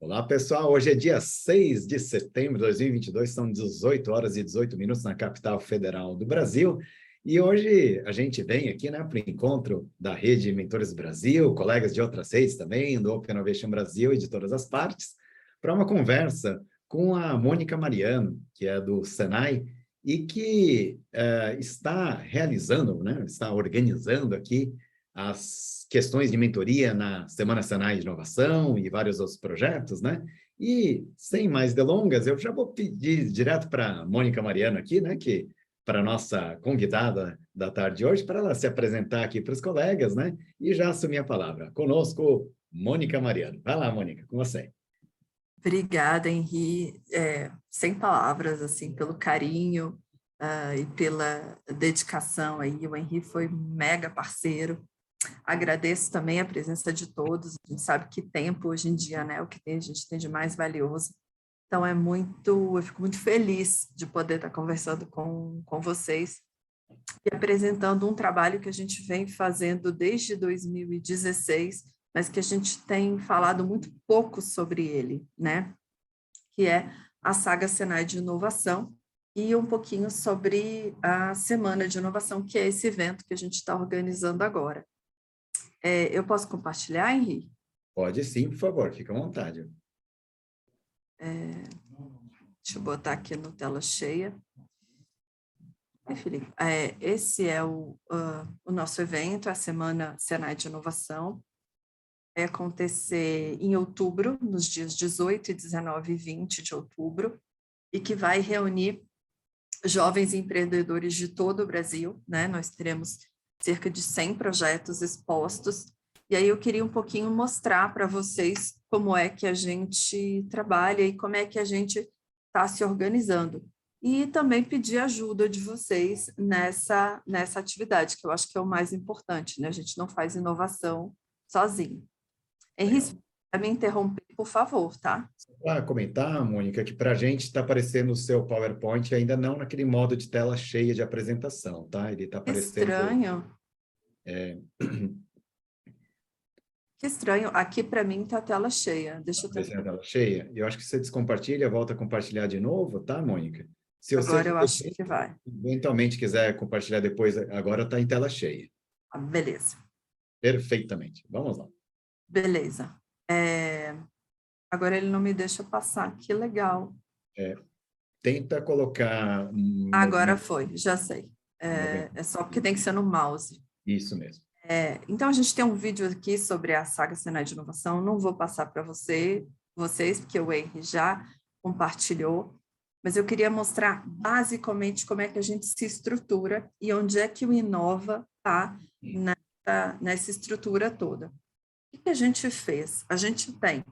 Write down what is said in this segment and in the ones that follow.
Olá, pessoal. Hoje é dia 6 de setembro de 2022, são 18 horas e 18 minutos na capital federal do Brasil. E hoje a gente vem aqui, para o encontro da Rede Mentores Brasil, colegas de outras redes também, do Open Innovation Brasil e de todas as partes, para uma conversa com a Mônica Mariano, que é do Senai, e que está realizando, está organizando aqui as questões de mentoria na Semana Senai de Inovação e vários outros projetos, né? E, sem mais delongas, eu já vou pedir direto para a Mônica Mariano aqui, que para a nossa convidada da tarde de hoje, para ela se apresentar aqui para os colegas, né? E já assumir a palavra. Conosco, Mônica Mariano. Vai lá, Mônica, com você. Obrigada, Henri. Sem palavras, assim, pelo carinho e pela dedicação aí. O Henri foi mega parceiro. Agradeço também a presença de todos. A gente sabe que tempo hoje em dia, né? O que a gente tem de mais valioso. Então, eu fico muito feliz de poder estar conversando com vocês e apresentando um trabalho que a gente vem fazendo desde 2016, mas que a gente tem falado muito pouco sobre ele, né? Que é a Saga Senai de Inovação, e um pouquinho sobre a Semana de Inovação, que é esse evento que a gente está organizando agora. Eu posso compartilhar, Henri? Pode sim, por favor, fica à vontade. Deixa eu botar aqui no tela cheia. Felipe, esse é o nosso evento, a Semana Senai de Inovação. Vai acontecer em outubro, nos dias 18, 19 e 20 de outubro, e que vai reunir jovens empreendedores de todo o Brasil, né? Nós teremos cerca de 100 projetos expostos, e aí eu queria um pouquinho mostrar para vocês como é que a gente trabalha e como é que a gente está se organizando. E também pedir ajuda de vocês nessa atividade, que eu acho que é o mais importante, né? A gente não faz inovação sozinho. Henrique, para me interromper, por favor, tá? Para comentar, Mônica, que para a gente está aparecendo o seu PowerPoint ainda não naquele modo de tela cheia de apresentação, tá? Ele está aparecendo... Estranho. Que estranho. Aqui, para mim, está a tela cheia. Deixa eu Aparecendo a tentar. tela cheia. Eu acho que você descompartilha, volta a compartilhar de novo, tá, Mônica? Se você Agora eu acho que vai. eventualmente quiser compartilhar depois, agora está em tela cheia. Beleza. Perfeitamente. Vamos lá. Beleza. Agora ele não me deixa passar. Que legal. Tenta colocar... Agora foi, já sei. É só porque tem que ser no mouse. Isso mesmo. Então, a gente tem um vídeo aqui sobre a Saga Senai de Inovação. Não vou passar para vocês, porque o Henri já compartilhou, mas eu queria mostrar basicamente como é que a gente se estrutura e onde é que o Inova está nessa estrutura toda. O que a gente fez? A gente tem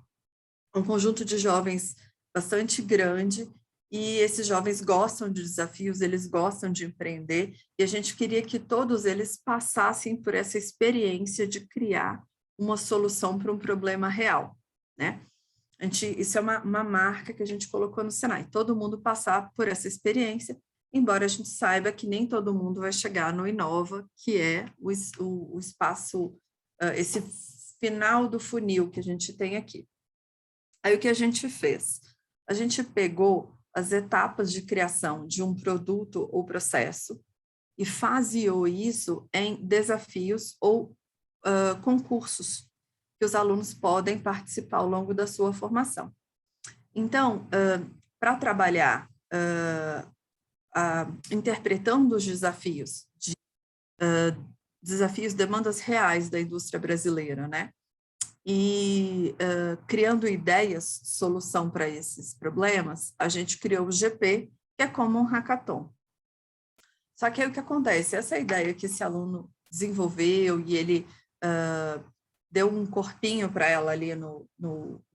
um conjunto de jovens bastante grande, e esses jovens gostam de desafios, eles gostam de empreender, e a gente queria que todos eles passassem por essa experiência de criar uma solução para um problema real, né? Isso é uma marca que a gente colocou no Senai, todo mundo passar por essa experiência, embora a gente saiba que nem todo mundo vai chegar no Inova, que é o espaço, esse final do funil que a gente tem aqui. Aí o que a gente fez? A gente pegou as etapas de criação de um produto ou processo e faseou isso em desafios ou concursos que os alunos podem participar ao longo da sua formação. Então, para trabalhar interpretando os desafios, demandas reais da indústria brasileira, né? E criando ideias, solução para esses problemas, a gente criou o GP, que é como um hackathon. Só que aí o que acontece? Essa ideia que esse aluno desenvolveu e ele deu um corpinho para ela ali no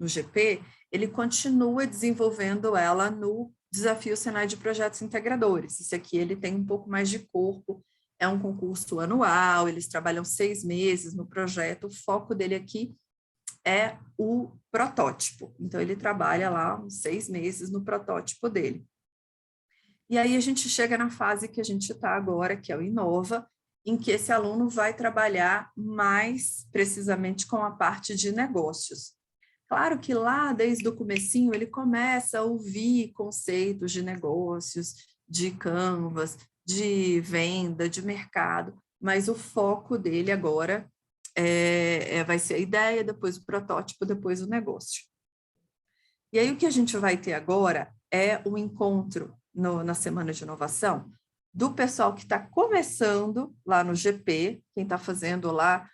GP, ele continua desenvolvendo ela no Desafio Senai de Projetos Integradores. Esse aqui ele tem um pouco mais de corpo, é um concurso anual, eles trabalham 6 meses no projeto, o foco dele aqui é o protótipo. Então, ele trabalha lá uns 6 meses no protótipo dele. E aí a gente chega na fase que a gente está agora, que é o Inova, em que esse aluno vai trabalhar mais precisamente com a parte de negócios. Claro que lá, desde o comecinho, ele começa a ouvir conceitos de negócios, de Canvas, de venda, de mercado, mas o foco dele agora vai ser a ideia, depois o protótipo, depois o negócio. E aí o que a gente vai ter agora é um encontro na Semana de Inovação do pessoal que está começando lá no GP, quem está fazendo lá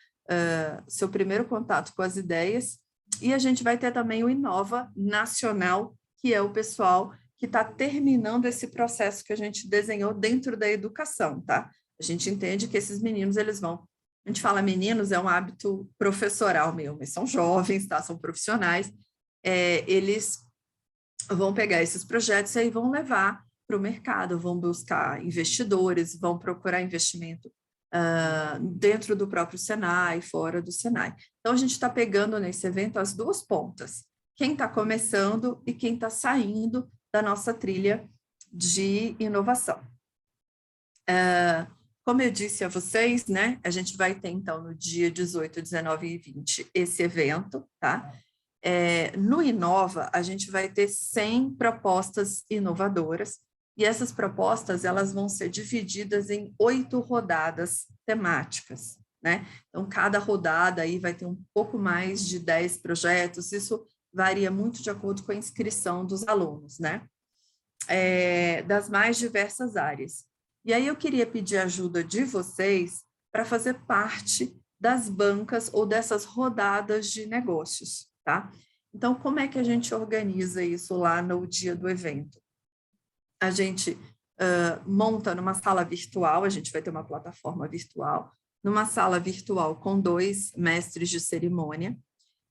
seu primeiro contato com as ideias, e a gente vai ter também o Inova Nacional, que é o pessoal que está terminando esse processo que a gente desenhou dentro da educação, tá? A gente entende que esses meninos, eles vão... A gente fala meninos, é um hábito professoral mesmo, mas são jovens, tá? São profissionais. Eles vão pegar esses projetos e aí vão levar para o mercado, vão buscar investidores, vão procurar investimento dentro do próprio Senai, fora do Senai. Então, a gente está pegando nesse evento as duas pontas, quem está começando e quem está saindo da nossa trilha de inovação. Como eu disse a vocês, né, a gente vai ter, então, no dia 18, 19 e 20, esse evento, tá? No Inova, a gente vai ter 100 propostas inovadoras, e essas propostas, elas vão ser divididas em 8 rodadas temáticas, né? Então, cada rodada aí vai ter um pouco mais de 10 projetos, isso varia muito de acordo com a inscrição dos alunos, né? Das mais diversas áreas. E aí eu queria pedir a ajuda de vocês para fazer parte das bancas ou dessas rodadas de negócios, tá? Então, como é que a gente organiza isso lá no dia do evento? A gente monta numa sala virtual, a gente vai ter uma plataforma virtual, numa sala virtual com 2 mestres de cerimônia,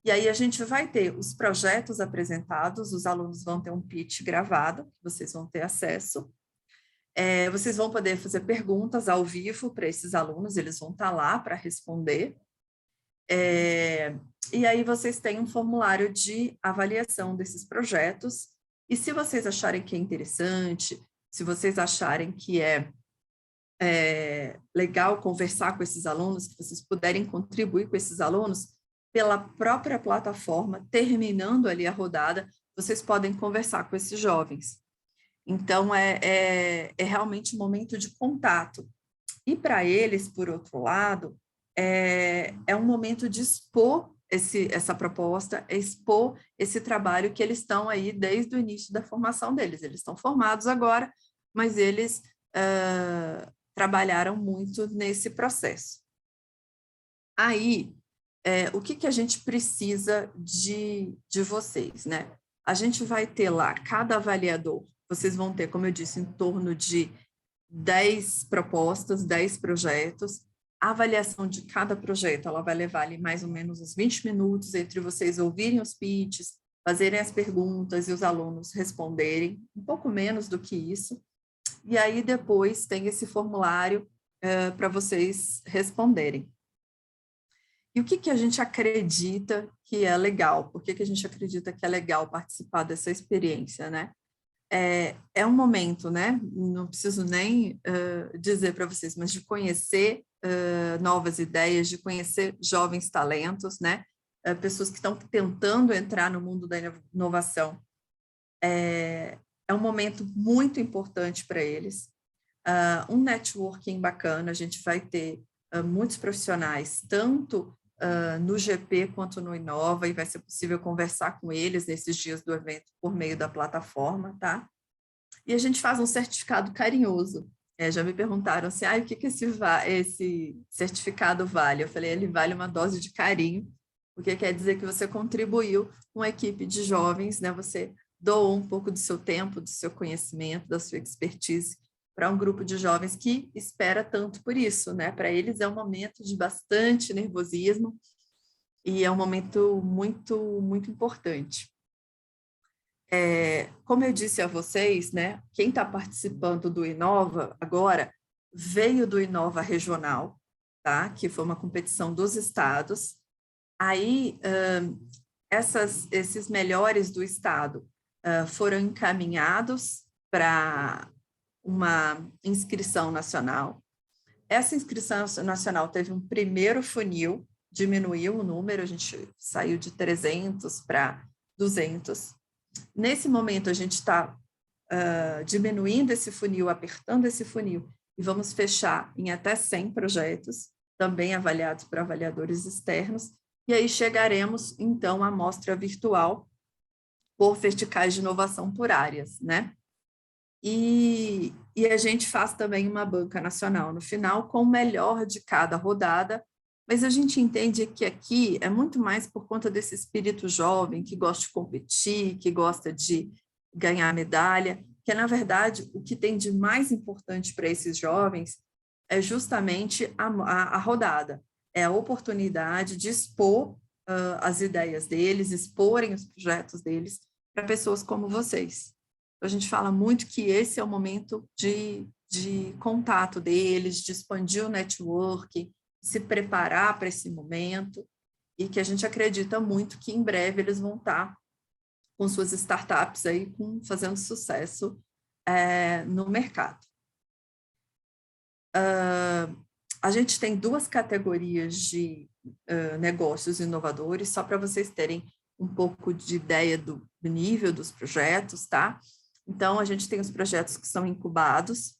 e aí a gente vai ter os projetos apresentados, os alunos vão ter um pitch gravado, que vocês vão ter acesso. Vocês vão poder fazer perguntas ao vivo para esses alunos, eles vão estar lá para responder. E aí vocês têm um formulário de avaliação desses projetos, e se vocês acharem que é interessante, se vocês acharem que é legal conversar com esses alunos, que vocês puderem contribuir com esses alunos, pela própria plataforma, terminando ali a rodada, vocês podem conversar com esses jovens. Então, é realmente um momento de contato. E para eles, por outro lado, é um momento de expor essa proposta, expor esse trabalho que eles estão aí desde o início da formação deles. Eles estão formados agora, mas eles trabalharam muito nesse processo. Aí, o que a gente precisa de vocês, né? A gente vai ter lá, cada avaliador, vocês vão ter, como eu disse, em torno de 10 propostas, 10 projetos. A avaliação de cada projeto, ela vai levar ali mais ou menos uns 20 minutos entre vocês ouvirem os pitches, fazerem as perguntas e os alunos responderem, um pouco menos do que isso. E aí depois tem esse formulário para vocês responderem. E o que a gente acredita que é legal? Por que a gente acredita que é legal participar dessa experiência, né? É um momento, né? Não preciso nem dizer para vocês, mas de conhecer novas ideias, de conhecer jovens talentos, né? Pessoas que estão tentando entrar no mundo da inovação. É um momento muito importante para eles. Um networking bacana, a gente vai ter muitos profissionais, tanto no GP quanto no Inova, e vai ser possível conversar com eles nesses dias do evento por meio da plataforma, tá? E a gente faz um certificado carinhoso. Já me perguntaram assim, o que esse certificado vale? Eu falei, ele vale uma dose de carinho, porque quer dizer que você contribuiu com a equipe de jovens, né? Você doou um pouco do seu tempo, do seu conhecimento, da sua expertise para um grupo de jovens que espera tanto por isso, né? Para eles é um momento de bastante nervosismo e é um momento muito, muito importante. Como eu disse a vocês, né? Quem está participando do Inova agora veio do Inova Regional, tá? Que foi uma competição dos estados. Aí, esses melhores do estado foram encaminhados para uma inscrição nacional. Essa inscrição nacional teve um primeiro funil, diminuiu o número, a gente saiu de 300 para 200. Nesse momento, a gente está diminuindo esse funil, apertando esse funil, e vamos fechar em até 100 projetos, também avaliados por avaliadores externos, e aí chegaremos, então, à amostra virtual por verticais de inovação por áreas, né? E a gente faz também uma banca nacional no final, com o melhor de cada rodada, mas a gente entende que aqui é muito mais por conta desse espírito jovem, que gosta de competir, que gosta de ganhar medalha, que na verdade o que tem de mais importante para esses jovens é justamente a rodada, é a oportunidade de expor as ideias deles, exporem os projetos deles para pessoas como vocês. A gente fala muito que esse é o momento de contato deles, de expandir o network, se preparar para esse momento, e que a gente acredita muito que em breve eles vão estar com suas startups aí fazendo sucesso no mercado. A gente tem 2 categorias de negócios inovadores, só para vocês terem um pouco de ideia do nível dos projetos, tá? Então, a gente tem os projetos que são incubados.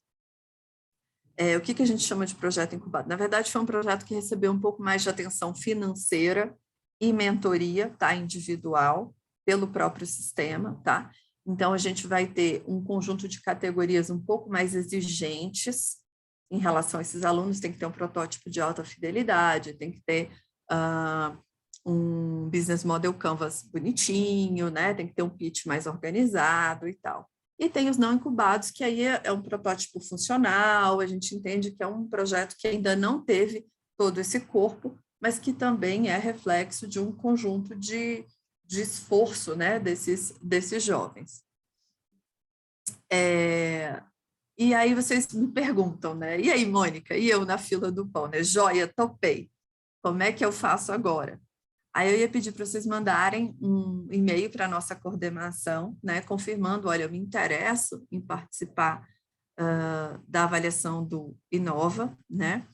O que a gente chama de projeto incubado? Na verdade, foi um projeto que recebeu um pouco mais de atenção financeira e mentoria, tá? Individual, pelo próprio sistema, tá? Então, a gente vai ter um conjunto de categorias um pouco mais exigentes em relação a esses alunos. Tem que ter um protótipo de alta fidelidade, tem que ter um business model canvas bonitinho, né? Tem que ter um pitch mais organizado e tal. E tem os não incubados, que aí é um protótipo funcional, a gente entende que é um projeto que ainda não teve todo esse corpo, mas que também é reflexo de um conjunto de esforço, né, desses jovens. E aí vocês me perguntam, né? E aí, Mônica? E eu na fila do pão, né? Joia, topei. Como é que eu faço agora? Aí eu ia pedir para vocês mandarem um e-mail para a nossa coordenação, né, confirmando, olha, eu me interesso em participar da avaliação do Inova, né,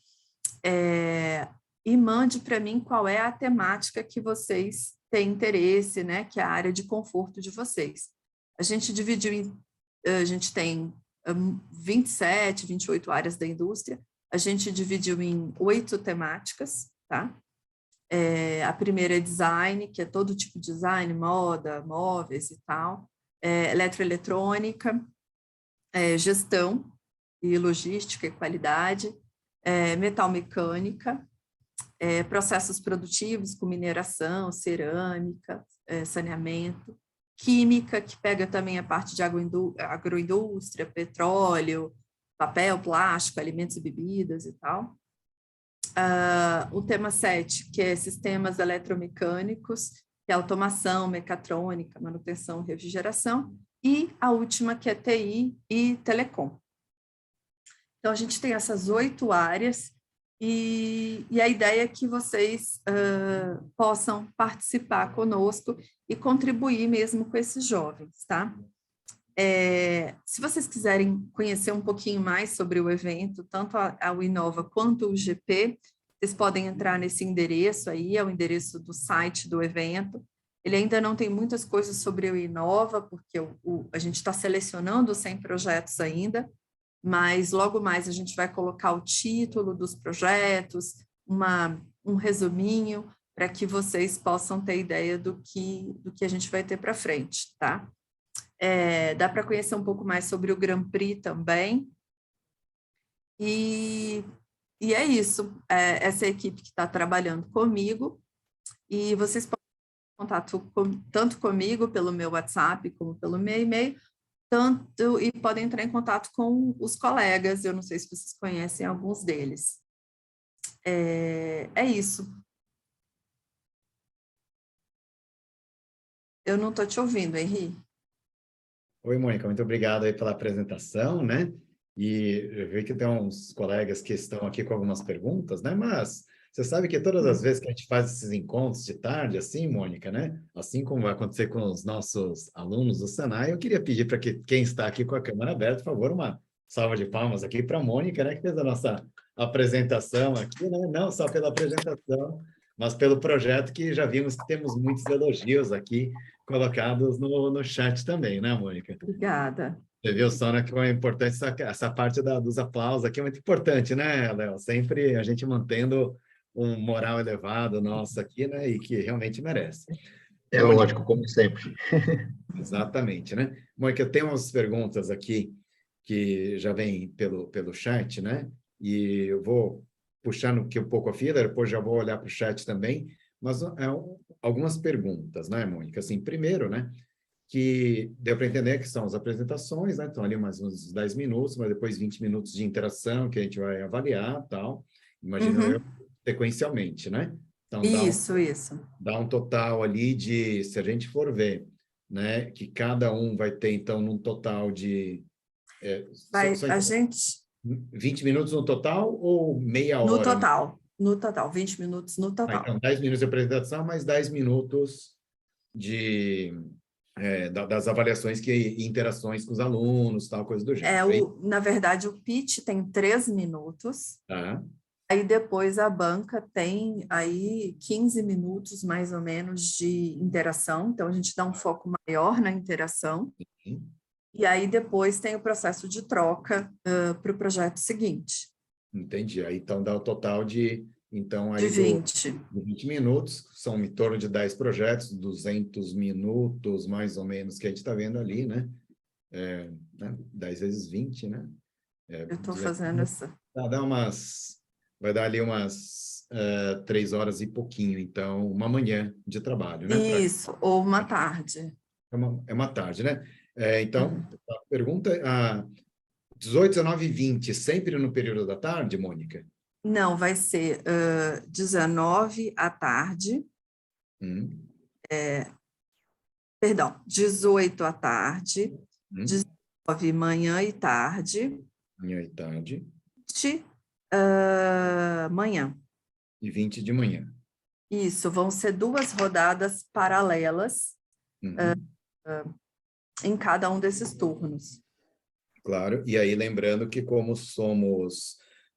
e mande para mim qual é a temática que vocês têm interesse, né, que é a área de conforto de vocês. A gente dividiu a gente tem 27, 28 áreas da indústria, a gente dividiu em 8 temáticas, tá? A primeira é design, que é todo tipo de design, moda, móveis e tal, eletroeletrônica, gestão e logística e qualidade, metalmecânica, processos produtivos com mineração, cerâmica, saneamento, química, que pega também a parte de agroindústria, petróleo, papel, plástico, alimentos e bebidas e tal. O tema 7, que é sistemas eletromecânicos, que é automação, mecatrônica, manutenção e refrigeração, e a última, que é TI e telecom. Então, a gente tem essas 8 áreas, e a ideia é que vocês possam participar conosco e contribuir mesmo com esses jovens, tá? Se vocês quiserem conhecer um pouquinho mais sobre o evento, tanto a Inova quanto o GP, vocês podem entrar nesse endereço aí, é o endereço do site do evento. Ele ainda não tem muitas coisas sobre o Inova, porque a gente está selecionando 100 projetos ainda, mas logo mais a gente vai colocar o título dos projetos, um resuminho, para que vocês possam ter ideia do que a gente vai ter para frente, tá? Dá para conhecer um pouco mais sobre o Grand Prix também. E é isso. Essa é a equipe que está trabalhando comigo. E vocês podem ter contato tanto comigo pelo meu WhatsApp como pelo meu e-mail, e podem entrar em contato com os colegas. Eu não sei se vocês conhecem alguns deles. É isso. Eu não estou te ouvindo, Henri. Oi, Mônica, muito obrigado aí pela apresentação, né? E eu vi que tem uns colegas que estão aqui com algumas perguntas, né? Mas você sabe que todas as vezes que a gente faz esses encontros de tarde, assim, Mônica, né? Assim como vai acontecer com os nossos alunos do Senai, eu queria pedir para que quem está aqui com a câmera aberta, por favor, uma salva de palmas aqui para a Mônica, né? Que fez a nossa apresentação aqui, né? Não só pela apresentação, mas pelo projeto que já vimos que temos muitos elogios aqui colocados no chat também, né, Mônica? Obrigada. Você viu só, né, que é importante essa parte dos aplausos aqui é muito importante, né, Léo? Sempre a gente mantendo um moral elevado nosso aqui, né, e que realmente merece. É lógico, como sempre. Exatamente, né? Mônica, eu tenho umas perguntas aqui que já vêm pelo chat, né? E eu vou puxando aqui um pouco a fila, depois já vou olhar para o chat também, mas algumas perguntas, né, Mônica? Assim, primeiro, né, que deu para entender que são as apresentações, né? Então, ali mais uns 10 minutos, mas depois 20 minutos de interação que a gente vai avaliar, tal. Imagino eu, sequencialmente, né? Então, Isso. dá um total ali de, se a gente for ver, né, que cada um vai ter, então, num total de... A gente... 20 minutos no total ou meia hora? No total, 20 minutos no total. Então, 10 minutos de apresentação, mais 10 minutos das avaliações e interações com os alunos, tal, coisa do gênero. Na verdade, o pitch tem 3 minutos. Tá. Aí depois a banca tem aí 15 minutos, mais ou menos, de interação. Então, a gente dá um foco maior na interação. Sim. E aí depois tem o processo de troca para o projeto seguinte. Entendi. Aí, então, dá o total de... Então, aí de 20. De 20 minutos, são em torno de 10 projetos, 200 minutos, mais ou menos, que a gente está vendo ali, né? 10 vezes 20, né? Eu estou fazendo essa... Vai dar ali umas 3 horas e pouquinho, então, uma manhã de trabalho, né? Isso, ou uma tarde. É uma tarde, né? Então, a pergunta, 18, 19 e 20, sempre no período da tarde, Mônica? Não, vai ser 19 à tarde, perdão, 18 à tarde, 19 manhã e tarde. Manhã e tarde. 20 manhã. E 20 de manhã. Isso, vão ser 2 rodadas paralelas em cada um desses turnos. Claro, e aí lembrando que como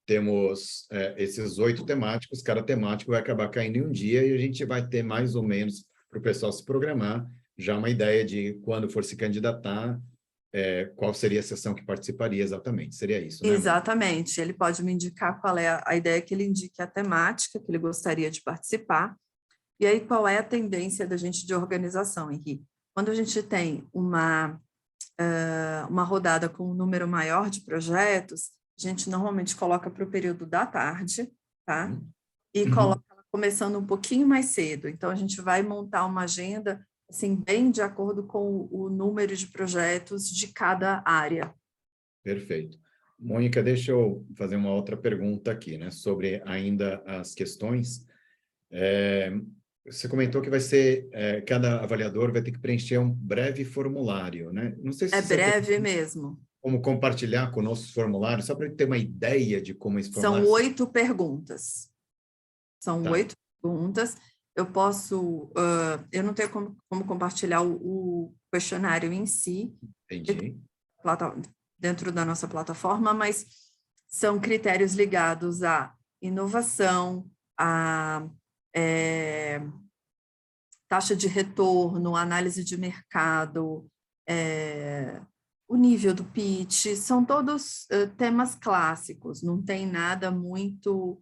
temos esses 8 temáticos, cada temático vai acabar caindo em um dia e a gente vai ter mais ou menos, para o pessoal se programar, já uma ideia de quando for se candidatar, qual seria a sessão que participaria exatamente, seria isso, né? Exatamente, ele pode me indicar qual é a ideia que ele indique, a temática que ele gostaria de participar, e aí qual é a tendência da gente de organização, Henrique? Quando a gente tem uma rodada com um número maior de projetos, a gente normalmente coloca para o período da tarde, tá? E coloca começando um pouquinho mais cedo. Então, a gente vai montar uma agenda, assim, bem de acordo com o número de projetos de cada área. Perfeito. Mônica, deixa eu fazer uma outra pergunta aqui, né? Sobre ainda as questões. Você comentou que vai ser, cada avaliador vai ter que preencher um breve formulário, né? Não sei se é breve mesmo. Como compartilhar conosco os formulários, só para ter uma ideia de como esse formulário... São 8 perguntas. São 8 perguntas. Eu posso... eu não tenho como compartilhar o questionário em si. Entendi. Dentro da nossa plataforma, mas são critérios ligados à inovação, à taxa de retorno, análise de mercado, o nível do pitch, são todos temas clássicos, não tem nada muito...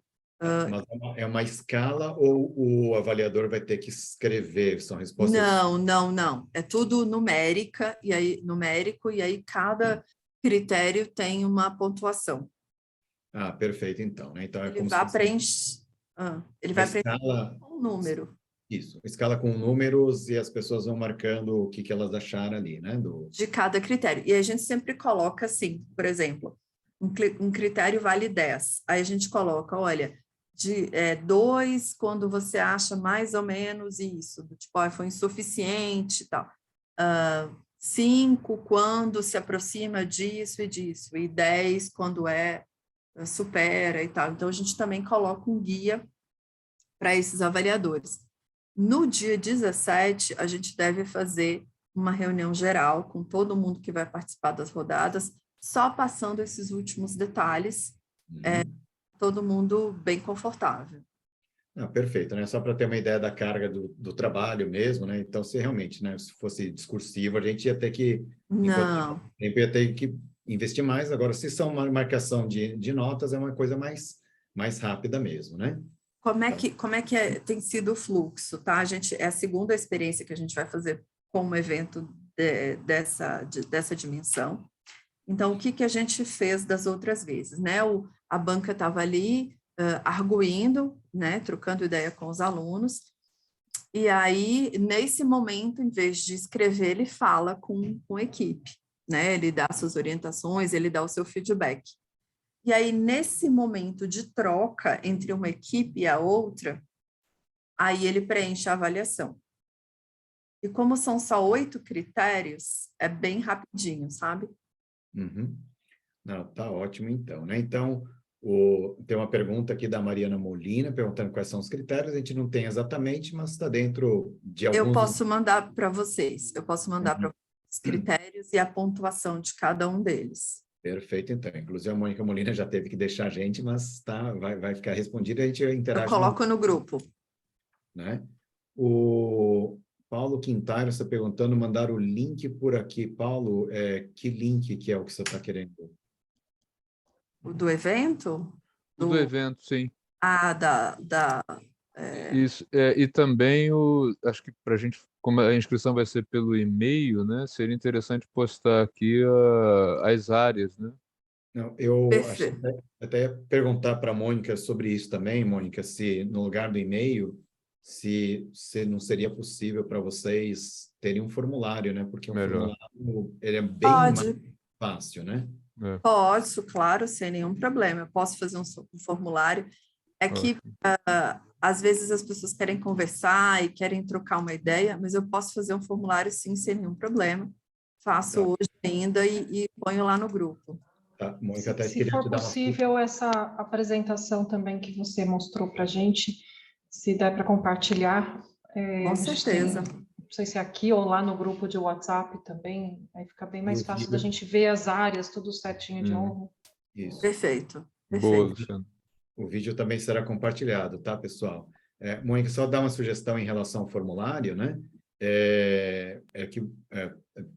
Mas é uma escala ou o avaliador vai ter que escrever? São respostas... Não. É tudo numérico, e aí cada critério tem uma pontuação. Perfeito, então. Né? Então ele vai preencher um número. Isso, escala com números e as pessoas vão marcando o que elas acharam ali, né? De cada critério. E a gente sempre coloca assim, por exemplo, um critério vale 10. Aí a gente coloca, olha, 2 quando você acha mais ou menos isso, tipo, foi insuficiente e tal. 5 quando se aproxima disso e disso. E 10 quando supera e tal. Então, a gente também coloca um guia para esses avaliadores. No dia 17, a gente deve fazer uma reunião geral com todo mundo que vai participar das rodadas, só passando esses últimos detalhes, todo mundo bem confortável. Perfeito, né? Só para ter uma ideia da carga do trabalho mesmo, né? Então, se realmente, né, se fosse discursivo, a gente ia ter que, enquanto Não. tempo, ia ter que investir mais. Agora, se são uma marcação de notas, é uma coisa mais rápida mesmo, né? Como é que tem sido o fluxo, tá? É a segunda experiência que a gente vai fazer com um evento dessa dimensão. Então, o que a gente fez das outras vezes, né? A banca estava ali arguindo, né? Trocando ideia com os alunos. E aí, nesse momento, em vez de escrever, ele fala com a equipe, né? Ele dá suas orientações, ele dá o seu feedback. E aí, nesse momento de troca entre uma equipe e a outra, aí ele preenche a avaliação. E como são só 8 critérios, é bem rapidinho, sabe? Uhum. Não, tá ótimo então, né? Então, tem uma pergunta aqui da Mariana Molina, perguntando quais são os critérios. A gente não tem exatamente, mas está dentro de Eu alguns... posso mandar para vocês. Eu posso mandar para os critérios e a pontuação de cada um deles. Perfeito, então. Inclusive, a Mônica Molina já teve que deixar a gente, mas vai ficar respondido e a gente Eu interage coloco no grupo. né? O Paulo Quintaro está perguntando, mandar o link por aqui. Paulo, que link que é o que você está querendo? O do evento? Do evento, sim. Isso, e também acho que para a gente, como a inscrição vai ser pelo e-mail, né? Seria interessante postar aqui as áreas, né? Não, eu achei Perfeito. até ia perguntar para a Mônica sobre isso também, Mônica, se no lugar do e-mail, se não seria possível para vocês terem um formulário, né? Porque um Melhor. formulário, ele é bem mais Pode, fácil, né? posso, claro, sem nenhum problema. Eu posso fazer um formulário. É que, às vezes, as pessoas querem conversar e querem trocar uma ideia, mas eu posso fazer um formulário, sim, sem nenhum problema. Faço hoje ainda e ponho lá no grupo. Tá, Mônica, até Se queria for te dar possível, essa apresentação também que você mostrou para a gente, se der para compartilhar. Com certeza. Não sei se é aqui ou lá no grupo de WhatsApp também, aí fica bem mais fácil da gente ver as áreas, tudo certinho de novo. Isso. Perfeito. Boa, Luciano. O vídeo também será compartilhado, tá, pessoal? Mônica, só dar uma sugestão em relação ao formulário, né?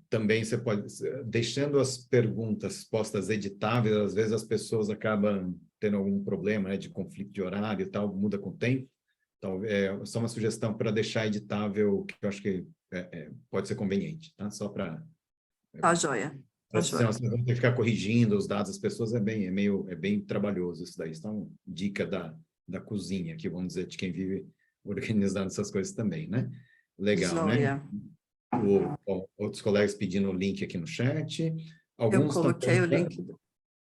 Também você pode, deixando as perguntas respostas editáveis, às vezes as pessoas acabam tendo algum problema, né, de conflito de horário e tal, muda com o tempo. Então, só uma sugestão para deixar editável, que eu acho que pode ser conveniente, tá? Só para... Tá, joia. Senão você vai ter que ficar corrigindo os dados das pessoas, é bem trabalhoso isso daí. Então, dica da cozinha, que vamos dizer, de quem vive organizando essas coisas também, né? Legal, Joia. né? Outros colegas pedindo o link aqui no chat. Eu coloquei o link.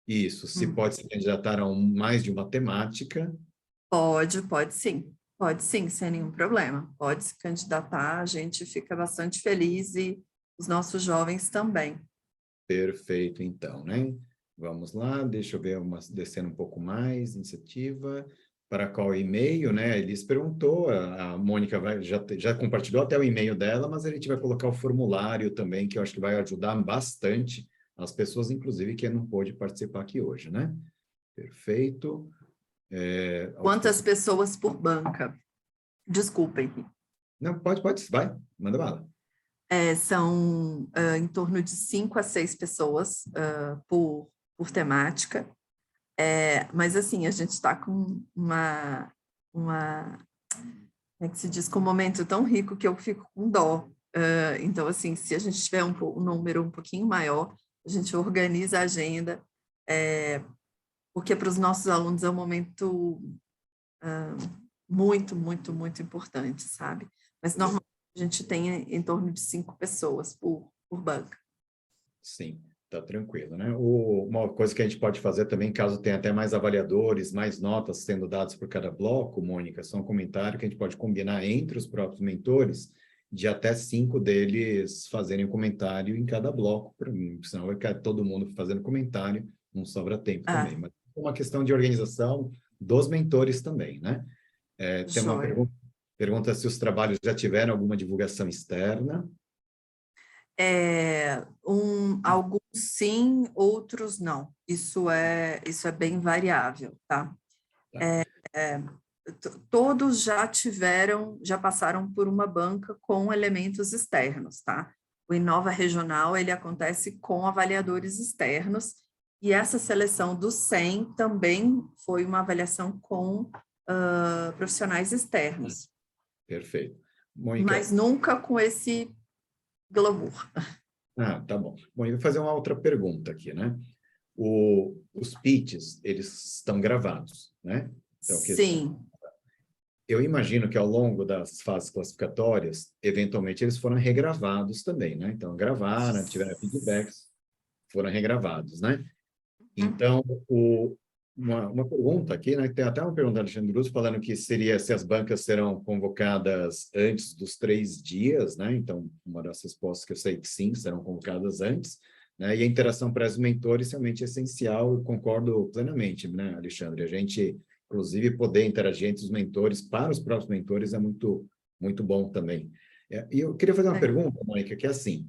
Isso, se pode se candidatar a mais de uma temática. Pode sim. Pode sim, sem nenhum problema. Pode se candidatar, a gente fica bastante feliz e os nossos jovens também. Perfeito, então, né? Vamos lá, deixa eu ver, descendo um pouco mais, iniciativa, para qual e-mail, né? A Elis perguntou, a Mônica já compartilhou até o e-mail dela, mas a gente vai colocar o formulário também, que eu acho que vai ajudar bastante as pessoas, inclusive, que não pôde participar aqui hoje, né? Perfeito. Quantas pessoas por banca? Desculpem. Não, pode, vai, manda bala. São em torno de 5 a 6 pessoas por temática. Mas, assim, a gente está com como é que se diz, com um momento tão rico que eu fico com dó. Então, assim, se a gente tiver um número um pouquinho maior, a gente organiza a agenda, porque para os nossos alunos é um momento muito, muito, muito importante, sabe? Mas, normalmente, a gente tem em torno de 5 pessoas por banca. Sim, tá tranquilo, né? Uma coisa que a gente pode fazer também, caso tenha até mais avaliadores, mais notas sendo dadas por cada bloco, Mônica, só um comentário que a gente pode combinar entre os próprios mentores, de até 5 deles fazerem um comentário em cada bloco, senão vai ficar todo mundo fazendo comentário, não sobra tempo também. Mas é uma questão de organização dos mentores também, né? Tem uma pergunta se os trabalhos já tiveram alguma divulgação externa. Alguns sim, outros não. Isso é bem variável, tá? todos já passaram por uma banca com elementos externos, tá? O Inova Regional, ele acontece com avaliadores externos, e essa seleção dos 100 também foi uma avaliação com profissionais externos. Perfeito. Mônica. Mas nunca com esse glamour. Ah, tá bom. Bom, eu vou fazer uma outra pergunta aqui, né? Os pitches, eles estão gravados, né? Então, Sim. Eu imagino que ao longo das fases classificatórias, eventualmente eles foram regravados também, né? Então, gravaram, tiveram feedbacks, foram regravados, né? Então, uma pergunta aqui, né? Tem até uma pergunta do Alexandre Luz falando que seria se as bancas serão convocadas antes dos 3 dias, né? Então, uma das respostas que eu sei que sim, serão convocadas antes, né? E a interação para os mentores realmente é essencial, eu concordo plenamente, né, Alexandre? A gente, inclusive, poder interagir entre os mentores para os próprios mentores é muito, muito bom também. E eu queria fazer uma pergunta, Mônica, que é assim,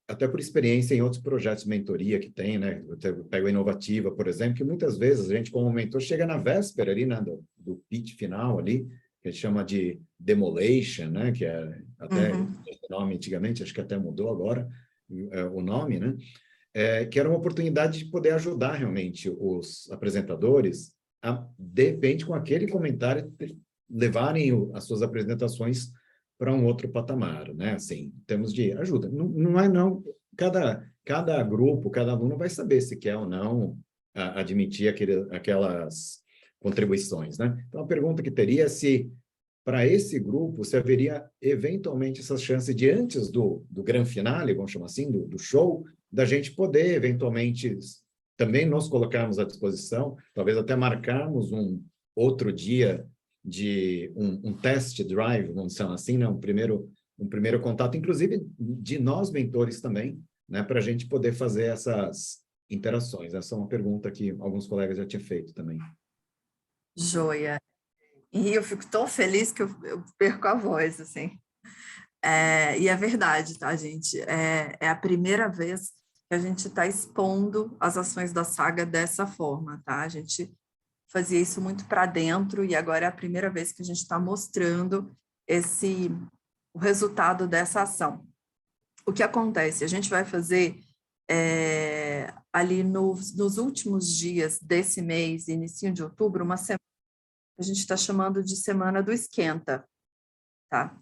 até por experiência em outros projetos de mentoria que tem, né? Eu pego a Inovativa, por exemplo, que muitas vezes a gente, como mentor, chega na véspera ali, né, do pitch final ali, que a gente chama de demolition, né? Que é até esse nome antigamente, acho que até mudou agora o nome, né? Que era uma oportunidade de poder ajudar realmente os apresentadores a, de repente, com aquele comentário, levarem as suas apresentações para um outro patamar, né? Assim, em termos de ajuda. Não, cada grupo, cada aluno vai saber se quer ou não admitir aquelas contribuições, né? Então, a pergunta que teria é se, para esse grupo, se haveria eventualmente essas chances de, antes do grande finale, vamos chamar assim, do show, da gente poder, eventualmente, também nos colocarmos à disposição, talvez até marcarmos um outro dia de um test drive, vamos chamar assim, né? um primeiro contato, inclusive de nós mentores também, né? Para a gente poder fazer essas interações. Essa é uma pergunta que alguns colegas já tinham feito também. Joia. E eu fico tão feliz que eu perco a voz, assim. E é verdade, tá, gente? É a primeira vez que a gente está expondo as ações da saga dessa forma, tá? A gente fazia isso muito para dentro e agora é a primeira vez que a gente está mostrando o resultado dessa ação. O que acontece? A gente vai fazer ali nos últimos dias desse mês, início de outubro, uma semana que a gente está chamando de Semana do Esquenta, tá?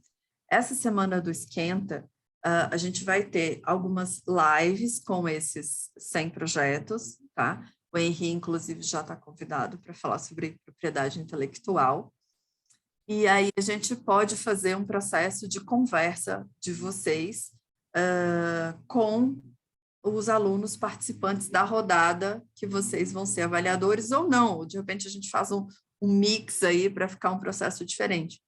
Essa Semana do Esquenta, a gente vai ter algumas lives com esses 100 projetos, tá? O Henri, inclusive, já está convidado para falar sobre propriedade intelectual. E aí a gente pode fazer um processo de conversa de vocês com os alunos participantes da rodada, que vocês vão ser avaliadores ou não. Ou de repente a gente faz um mix aí para ficar um processo diferente.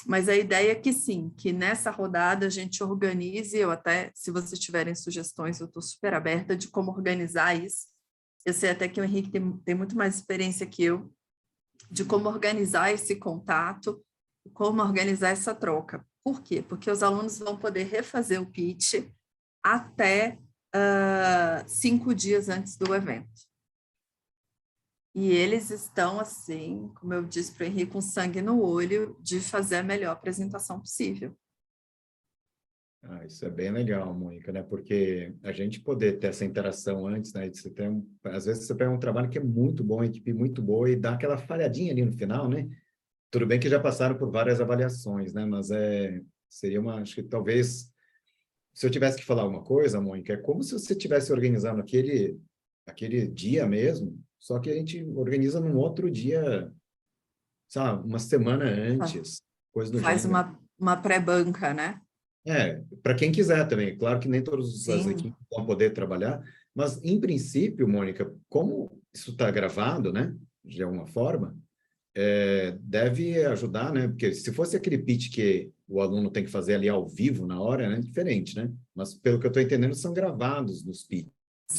Mas a ideia é que sim, que nessa rodada a gente organize, eu até, se vocês tiverem sugestões, eu estou super aberta de como organizar isso. Eu sei até que o Henrique tem muito mais experiência que eu de como organizar esse contato, como organizar essa troca. Por quê? Porque os alunos vão poder refazer o pitch até 5 dias antes do evento. E eles estão, assim, como eu disse para o Henrique, com sangue no olho de fazer a melhor apresentação possível. Isso é bem legal, Mônica, né? Porque a gente poder ter essa interação antes, né? Às vezes você pega um trabalho que é muito bom, a equipe muito boa, e dá aquela falhadinha ali no final, né? Tudo bem que já passaram por várias avaliações, né? Mas seria acho que talvez, se eu tivesse que falar alguma coisa, Mônica, é como se você estivesse organizando aquele dia mesmo, só que a gente organiza num outro dia, sabe, uma semana antes, coisa do Faz gênero. uma pré-banca, né? Para quem quiser também. Claro que nem todas as Sim. equipes vão poder trabalhar, mas, em princípio, Mônica, como isso está gravado, né, de alguma forma, deve ajudar, né? Porque se fosse aquele pitch que o aluno tem que fazer ali ao vivo, na hora, né, é diferente, né? Mas, pelo que eu estou entendendo, são gravados nos pitches,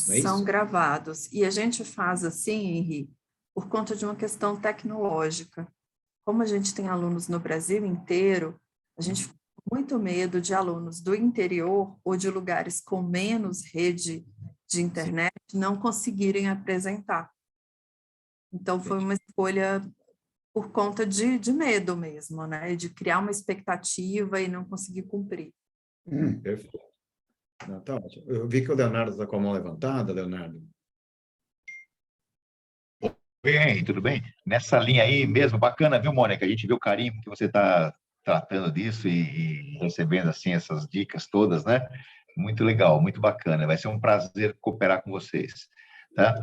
não é isso? São gravados. E a gente faz assim, Henri, por conta de uma questão tecnológica. Como a gente tem alunos no Brasil inteiro, a gente fica com muito medo de alunos do interior ou de lugares com menos rede de internet não conseguirem apresentar. Então, foi uma escolha por conta de medo mesmo, né? De criar uma expectativa e não conseguir cumprir. Perfeito. Não, tá ótimo. Eu vi que o Leonardo está com a mão levantada, Leonardo. Bem, tudo bem? Nessa linha aí mesmo, bacana, viu, Mônica? A gente vê o carinho que você está tratando disso e recebendo, assim, essas dicas todas, né? Muito legal, muito bacana. Vai ser um prazer cooperar com vocês, tá?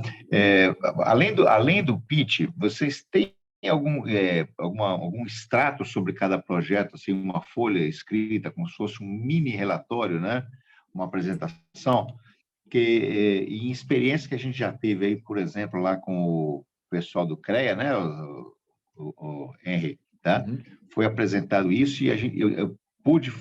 Além do pitch, vocês têm algum extrato sobre cada projeto, assim, uma folha escrita, como se fosse um mini relatório, né? Uma apresentação, que em experiência que a gente já teve aí, por exemplo, lá com o pessoal do CREA, né? O Henry, tá? Uhum. Foi apresentado isso e eu pude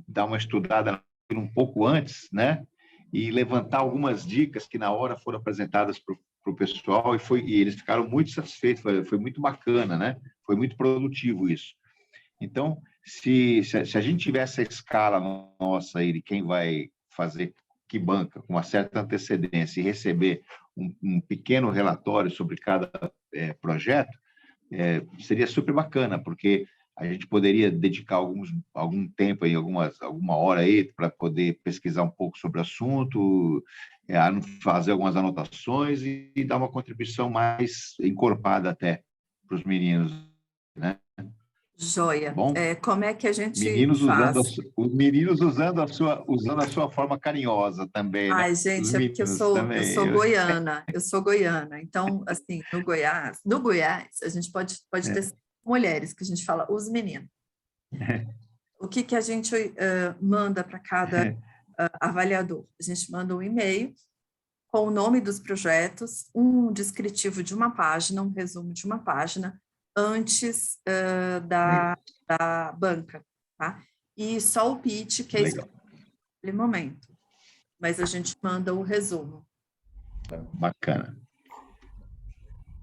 dar uma estudada um pouco antes, né? E levantar algumas dicas que na hora foram apresentadas para o pessoal e eles ficaram muito satisfeitos, foi muito bacana, né? Foi muito produtivo isso. Então, se a gente tivesse a escala nossa aí de quem vai fazer que banca com uma certa antecedência e receber um pequeno relatório sobre cada projeto, seria super bacana, porque a gente poderia dedicar algum tempo, aí, alguma hora aí, para poder pesquisar um pouco sobre o assunto, fazer algumas anotações e dar uma contribuição mais encorpada até para os meninos, né? Joia. Bom, Como é que a gente os meninos usando a sua forma carinhosa também, né? Ai, Os gente, é porque eu meninos sou também. eu sou goiana, então, assim, no Goiás, a gente pode ter mulheres, que a gente fala os meninos. O que a gente manda para cada avaliador? A gente manda um e-mail com o nome dos projetos, um descritivo de uma página, um resumo de uma página, antes da banca, tá? E só o pitch, que é Legal. naquele momento. Mas a gente manda o resumo. Bacana.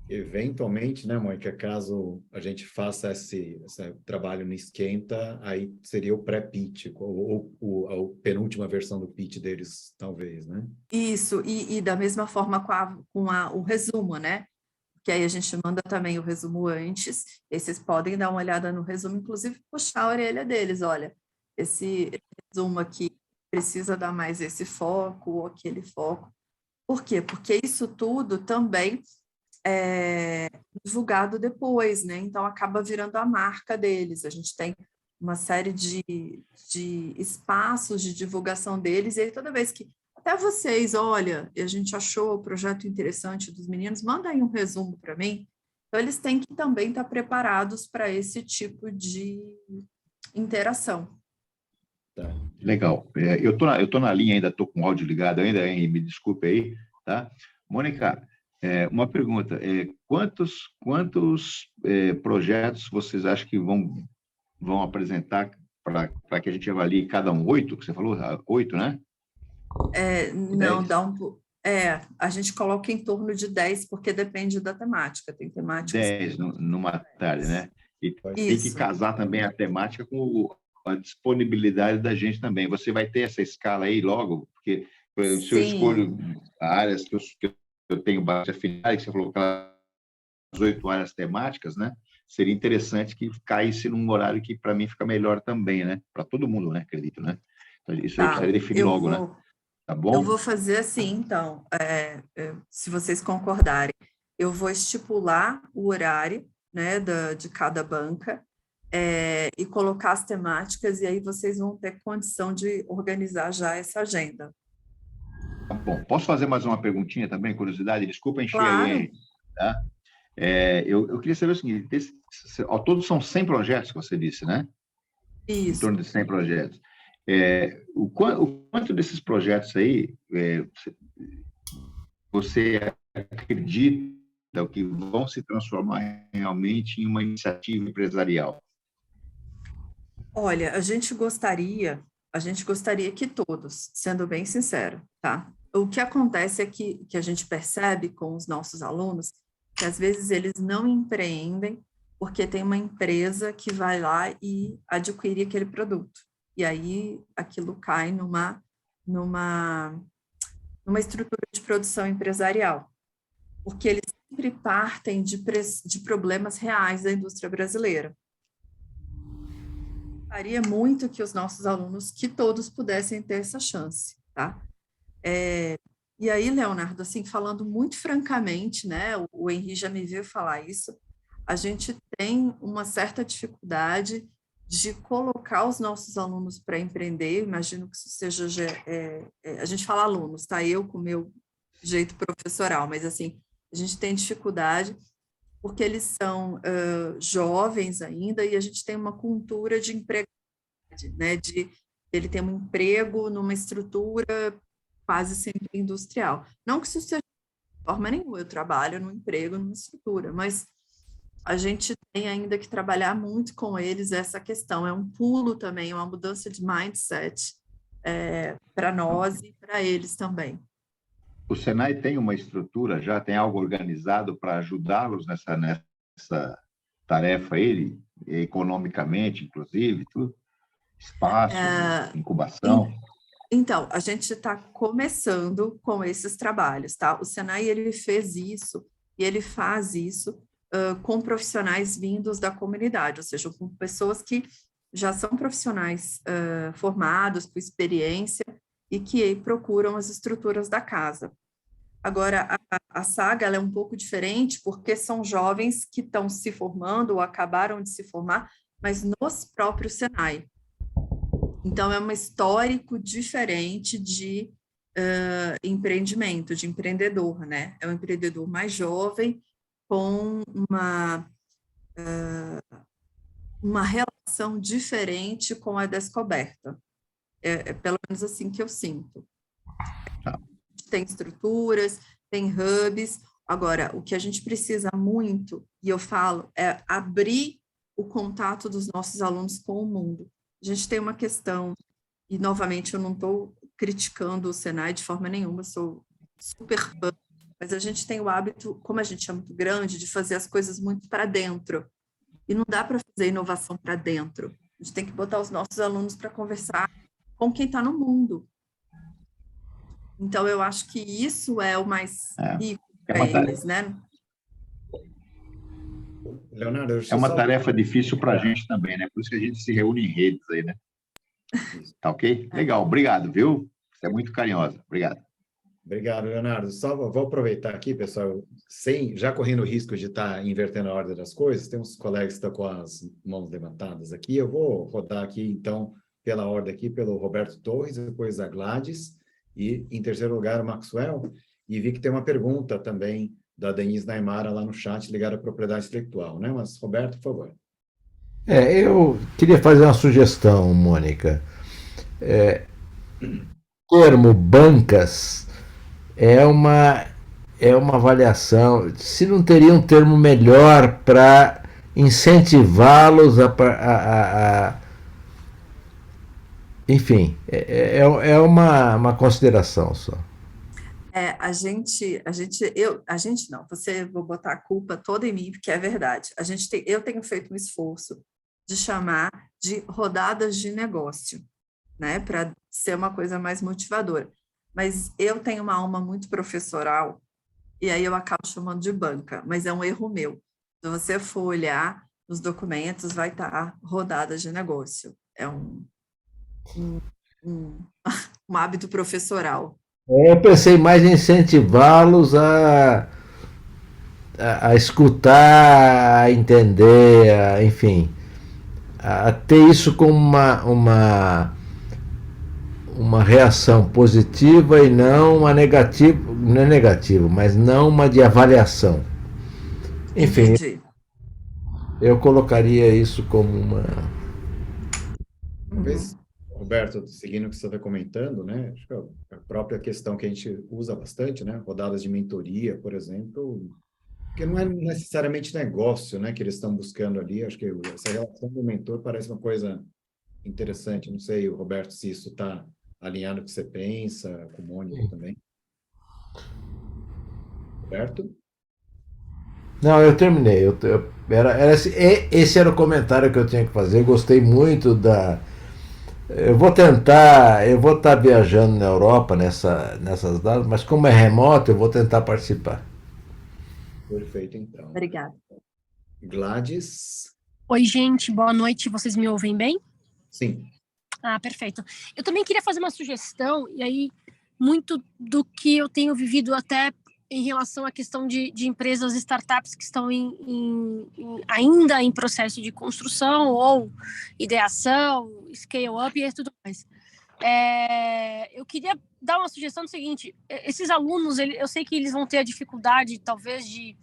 Eventualmente, né, Mônica, caso a gente faça esse trabalho no Esquenta, aí seria o pré-pitch, ou a penúltima versão do pitch deles, talvez, né? Isso, e da mesma forma com o resumo, né? Que aí a gente manda também o resumo antes, e vocês podem dar uma olhada no resumo, inclusive puxar a orelha deles, olha, esse resumo aqui precisa dar mais esse foco ou aquele foco. Por quê? Porque isso tudo também é divulgado depois, né? Então acaba virando a marca deles. A gente tem uma série de espaços de divulgação deles, e aí toda vez que até vocês, olha, a gente achou o projeto interessante dos meninos, manda aí um resumo para mim. Então eles têm que também estar preparados para esse tipo de interação. Tá. Legal. Eu tô na linha ainda, estou com o áudio ligado ainda, hein? Me desculpe aí, tá? Mônica, uma pergunta. Quantos projetos vocês acham que vão apresentar para que a gente avalie cada um? 8, que você falou? 8, né? Não, a gente coloca em torno de 10, porque depende da temática. Tem temáticas... 10 numa tarde, né? E tem que Isso. casar também a temática com a disponibilidade da gente também. Você vai ter essa escala aí logo? Porque se eu escolho áreas que eu tenho bastante afinidade, que você falou aquelas 8 áreas temáticas, né? Seria interessante que caísse num horário que, para mim, fica melhor também, né? Para todo mundo, né? Acredito, né? Então, isso aí precisaria definir logo, né? Tá bom? Eu vou fazer assim, então, se vocês concordarem, eu vou estipular o horário, né, de cada banca, e colocar as temáticas, e aí vocês vão ter condição de organizar já essa agenda. Tá bom. Posso fazer mais uma perguntinha também, curiosidade? Desculpa encher Claro. aí, tá? Eu queria saber o seguinte, ao todo são 100 projetos que você disse, né? Isso. Em torno de 100 projetos. O quanto desses projetos aí você acredita que vão se transformar realmente em uma iniciativa empresarial? Olha, a gente gostaria que todos, sendo bem sincero, tá? O que acontece é que a gente percebe com os nossos alunos que às vezes eles não empreendem porque tem uma empresa que vai lá e adquire aquele produto. E aí aquilo cai numa estrutura de produção empresarial. Porque eles sempre partem de problemas reais da indústria brasileira. Gostaria muito que os nossos alunos, que todos pudessem ter essa chance, tá? E aí, Leonardo, assim, falando muito francamente, né, o Henri já me viu falar isso, a gente tem uma certa dificuldade de colocar os nossos alunos para empreender. Imagino que isso seja, a gente fala alunos, tá? Eu com o meu jeito professoral, mas assim, a gente tem dificuldade porque eles são jovens ainda e a gente tem uma cultura de empregabilidade, né? De ele ter um emprego numa estrutura quase sempre industrial. Não que isso seja de forma nenhuma, eu trabalho num emprego, numa estrutura, mas a gente tem ainda que trabalhar muito com eles essa questão. É um pulo também, uma mudança de mindset para nós e para eles também. O Senai tem uma estrutura, já tem algo organizado para ajudá-los nessa tarefa, economicamente, inclusive, tudo? Espaço, incubação? Então, a gente está começando com esses trabalhos, tá? O Senai, ele fez isso, e ele faz isso com profissionais vindos da comunidade, ou seja, com pessoas que já são profissionais formados, com experiência, e que procuram as estruturas da casa. Agora, a Saga ela é um pouco diferente, porque são jovens que estão se formando ou acabaram de se formar, mas nos próprios Senai. Então, é um histórico diferente de empreendimento, de empreendedor, né? É um empreendedor mais jovem, com uma relação diferente com a descoberta. É pelo menos assim que eu sinto. Tem estruturas, tem hubs. Agora, o que a gente precisa muito, e eu falo, é abrir o contato dos nossos alunos com o mundo. A gente tem uma questão, e novamente eu não estou criticando o Senai de forma nenhuma, sou super fã, mas a gente tem o hábito, como a gente é muito grande, de fazer as coisas muito para dentro. E não dá para fazer inovação para dentro. A gente tem que botar os nossos alunos para conversar com quem está no mundo. Então, eu acho que isso é o mais rico para eles, né? Leonardo, é uma tarefa difícil para a gente também, né? Por isso que a gente se reúne em redes aí, né? Tá ok? Legal, obrigado, viu? Você é muito carinhosa. Obrigado. Obrigado, Leonardo. Só vou aproveitar aqui, pessoal, já correndo o risco de estar invertendo a ordem das coisas, tem uns colegas que estão com as mãos levantadas aqui, eu vou rodar aqui, então, pela ordem aqui, pelo Roberto Torres, depois a Gladys, e em terceiro lugar o Maxwell, e vi que tem uma pergunta também da Denise Naimara lá no chat, ligada à propriedade intelectual, né? Mas, Roberto, por favor. Eu queria fazer uma sugestão, Mônica. Termo bancas é uma avaliação, se não teria um termo melhor para incentivá-los enfim, é uma consideração só. Não, vou botar a culpa toda em mim, porque é verdade. Eu tenho feito um esforço de chamar de rodadas de negócio, né, para ser uma coisa mais motivadora. Mas eu tenho uma alma muito professoral, e aí eu acabo chamando de banca, mas é um erro meu. Se você for olhar nos documentos, vai estar rodadas de negócio. É um hábito professoral. Eu pensei mais em incentivá-los a escutar, a entender, enfim, a ter isso como uma reação positiva e não uma negativa, não é negativo, mas não uma de avaliação. Enfim, entendi. Eu colocaria isso como uma... Talvez, Roberto, seguindo o que você está comentando, né? Acho que a própria questão que a gente usa bastante, né? Rodadas de mentoria, por exemplo, porque não é necessariamente negócio, né? Que eles estão buscando ali. Acho que essa relação do mentor parece uma coisa interessante. Não sei, Roberto, se isso está alinhado com o que você pensa, com o Mônica também. Roberto? Não, eu terminei. Esse era o comentário que eu tinha que fazer. Eu gostei muito da... Eu vou estar viajando na Europa nessas datas, mas como é remoto, eu vou tentar participar. Perfeito, então. Obrigada. Gladys? Oi, gente, boa noite. Vocês me ouvem bem? Sim. Ah, perfeito. Eu também queria fazer uma sugestão, e aí muito do que eu tenho vivido até em relação à questão de empresas, startups que estão ainda em processo de construção ou ideação, scale-up e tudo mais. Eu queria dar uma sugestão do seguinte: esses alunos, eu sei que eles vão ter a dificuldade, talvez, de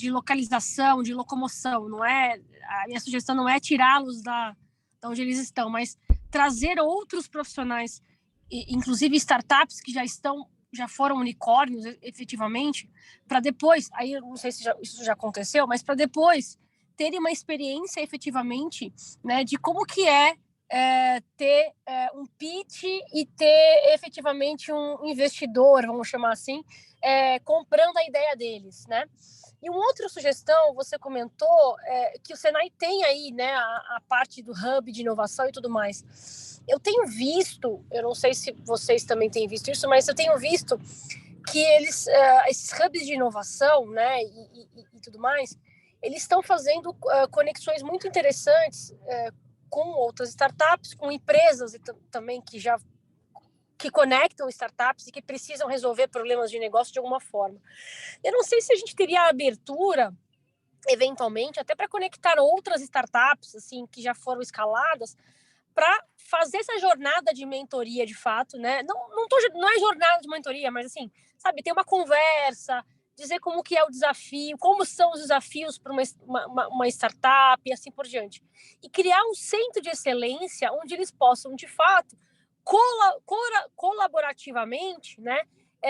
localização, de locomoção, não é? A minha sugestão não é tirá-los da onde eles estão, mas trazer outros profissionais, inclusive startups que já foram unicórnios, efetivamente, para depois, aí eu não sei se isso já aconteceu, mas para depois terem uma experiência efetivamente, né, de como que ter um pitch e ter efetivamente um investidor, vamos chamar assim, comprando a ideia deles, né? E uma outra sugestão, você comentou que o Senai tem aí, né, a parte do hub de inovação e tudo mais. Eu tenho visto, eu não sei se vocês também têm visto isso, mas eu tenho visto que esses hubs de inovação, né, e tudo mais, eles estão fazendo conexões muito interessantes com outras startups, com empresas também que conectam startups e que precisam resolver problemas de negócio de alguma forma. Eu não sei se a gente teria a abertura, eventualmente, até para conectar outras startups assim, que já foram escaladas, para fazer essa jornada de mentoria de fato, né? Não é jornada de mentoria, mas assim, sabe, ter uma conversa, dizer como que é o desafio, como são os desafios para uma startup e assim por diante. E criar um centro de excelência onde eles possam, de fato, colaborativamente, né,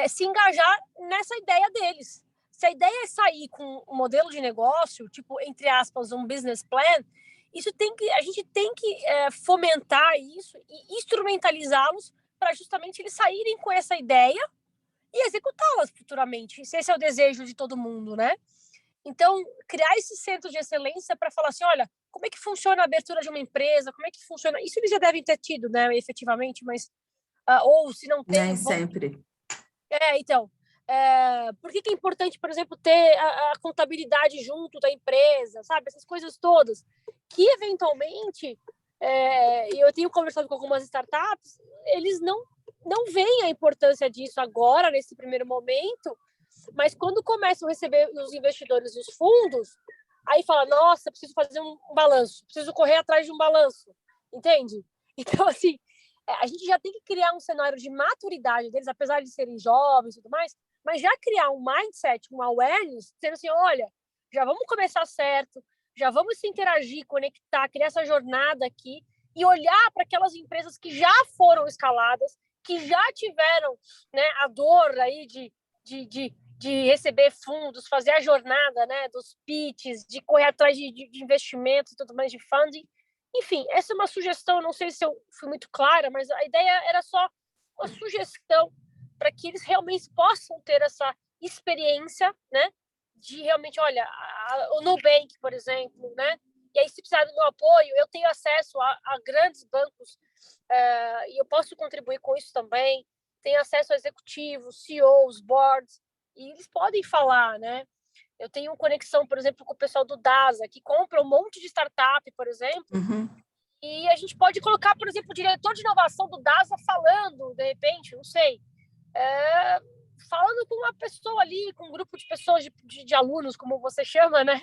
se engajar nessa ideia deles. Se a ideia é sair com um modelo de negócio, tipo, entre aspas, um business plan, a gente tem que fomentar isso e instrumentalizá-los para justamente eles saírem com essa ideia e executá-las futuramente. Esse é o desejo de todo mundo, né? Então, criar esse centro de excelência para falar assim, olha, como é que funciona a abertura de uma empresa, como é que funciona... Isso eles já devem ter tido, né, efetivamente, mas... ou se não tem... Nem sempre. Então, por que é importante, por exemplo, ter a contabilidade junto da empresa, sabe? Essas coisas todas, que eventualmente, eu tenho conversado com algumas startups, eles não veem a importância disso agora, nesse primeiro momento, mas quando começam a receber os investidores e os fundos, aí fala, nossa, preciso fazer um balanço, preciso correr atrás de um balanço, entende? Então, assim, a gente já tem que criar um cenário de maturidade deles, apesar de serem jovens e tudo mais, mas já criar um mindset, um awareness, dizendo assim, olha, já vamos começar certo, já vamos se interagir, conectar, criar essa jornada aqui e olhar para aquelas empresas que já foram escaladas, que já tiveram, né, a dor aí de receber fundos, fazer a jornada, né, dos pitches, de correr atrás de investimentos e tudo mais, de funding. Enfim, essa é uma sugestão, não sei se eu fui muito clara, mas a ideia era só uma sugestão para que eles realmente possam ter essa experiência, né, de realmente, olha, o Nubank, por exemplo, né, e aí se precisar do meu apoio, eu tenho acesso a grandes bancos e eu posso contribuir com isso também, tenho acesso a executivos, CEOs, boards, e eles podem falar, né? Eu tenho conexão, por exemplo, com o pessoal do DASA, que compra um monte de startup, por exemplo, e a gente pode colocar, por exemplo, o diretor de inovação do DASA falando, de repente, não sei, falando com uma pessoa ali, com um grupo de pessoas, de alunos, como você chama, né?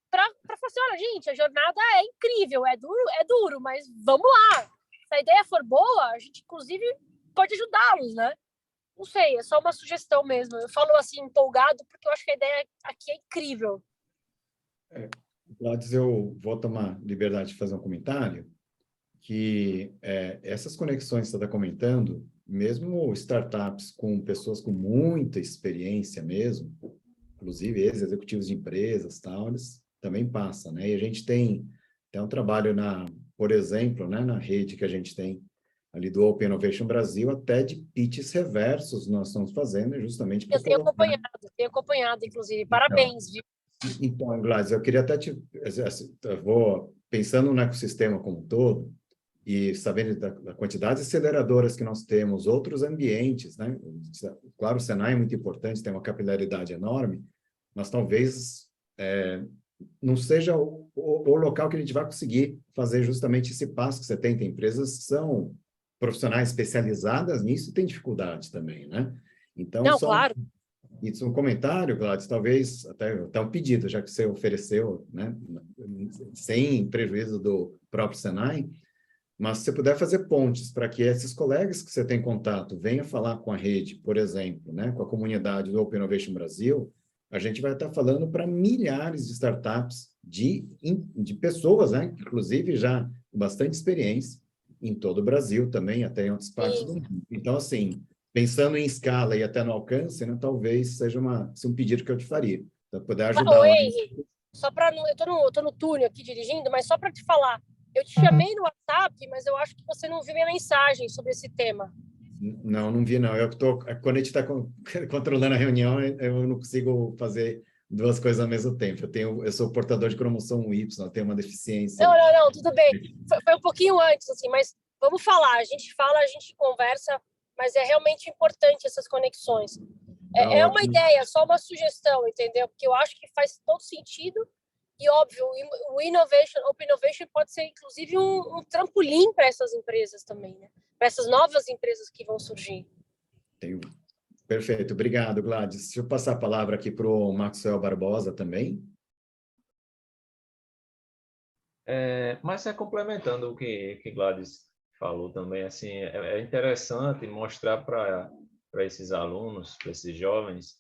Para falar assim, olha, gente, a jornada é incrível, é duro, mas vamos lá. Se a ideia for boa, a gente, inclusive, pode ajudá-los, né? Não sei, é só uma sugestão mesmo. Eu falo assim, empolgado, porque eu acho que a ideia aqui é incrível. Gladys, eu vou tomar liberdade de fazer um comentário, que essas conexões que você está comentando, mesmo startups com pessoas com muita experiência mesmo, inclusive ex-executivos de empresas, tal, eles também passam, né? E a gente tem um trabalho, por exemplo, né, na rede que a gente tem ali do Open Innovation Brasil, até de pitches reversos nós estamos fazendo, justamente para... Eu tenho acompanhado, inclusive. Parabéns, viu? Então, Gladys, eu queria até pensando no ecossistema como um todo, e sabendo da quantidade de aceleradoras que nós temos, outros ambientes, né? Claro, o Senai é muito importante, tem uma capilaridade enorme, mas talvez não seja o local que a gente vai conseguir fazer justamente esse passo que você tem. Tem empresas que são profissionais especializadas nisso e tem dificuldade também, né? Então, Não, claro. Isso é um comentário, Gladys, talvez até um pedido, já que você ofereceu, né? Sem prejuízo do próprio Senai, mas se você puder fazer pontes para que esses colegas que você tem contato venham falar com a rede, por exemplo, né? Com a comunidade do Open Innovation Brasil, a gente vai estar falando para milhares de startups, de pessoas, né? Inclusive já com bastante experiência em todo o Brasil também, até em outras partes do mundo. Então, assim, pensando em escala e até no alcance, né, talvez seja um pedido que eu te faria, para poder ajudar. Não, Henry, só para eu tô no túnel aqui dirigindo, mas só para te falar, eu te chamei no WhatsApp, mas eu acho que você não viu minha mensagem sobre esse tema. Não vi, não. Quando a gente está controlando a reunião, eu não consigo fazer duas coisas ao mesmo tempo. Eu sou portador de cromossomo Y, eu tenho uma deficiência. Não, tudo bem. Foi um pouquinho antes, assim, mas vamos falar. A gente fala, a gente conversa, mas é realmente importante essas conexões. É uma ideia, só uma sugestão, entendeu? Porque eu acho que faz todo sentido e, óbvio, o Open Innovation pode ser, inclusive, um trampolim para essas empresas também, né? Para essas novas empresas que vão surgir. Perfeito, obrigado, Gladys. Deixa eu passar a palavra aqui para o Maxwell Barbosa também. Mas complementando o que Gladys falou também, assim, é interessante mostrar para esses alunos, para esses jovens,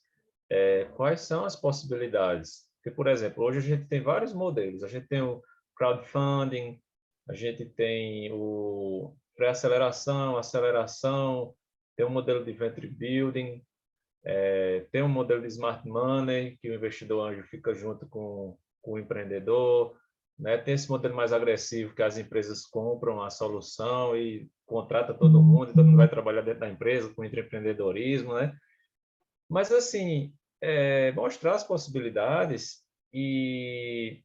quais são as possibilidades. Porque, por exemplo, hoje a gente tem vários modelos. A gente tem o crowdfunding, a gente tem o pré-aceleração, aceleração, tem um modelo de venture building, tem um modelo de smart money, que o investidor anjo fica junto com o empreendedor, né? Tem esse modelo mais agressivo, que as empresas compram a solução e contrata todo mundo vai trabalhar dentro da empresa com empreendedorismo, né? Mas, assim, mostrar as possibilidades e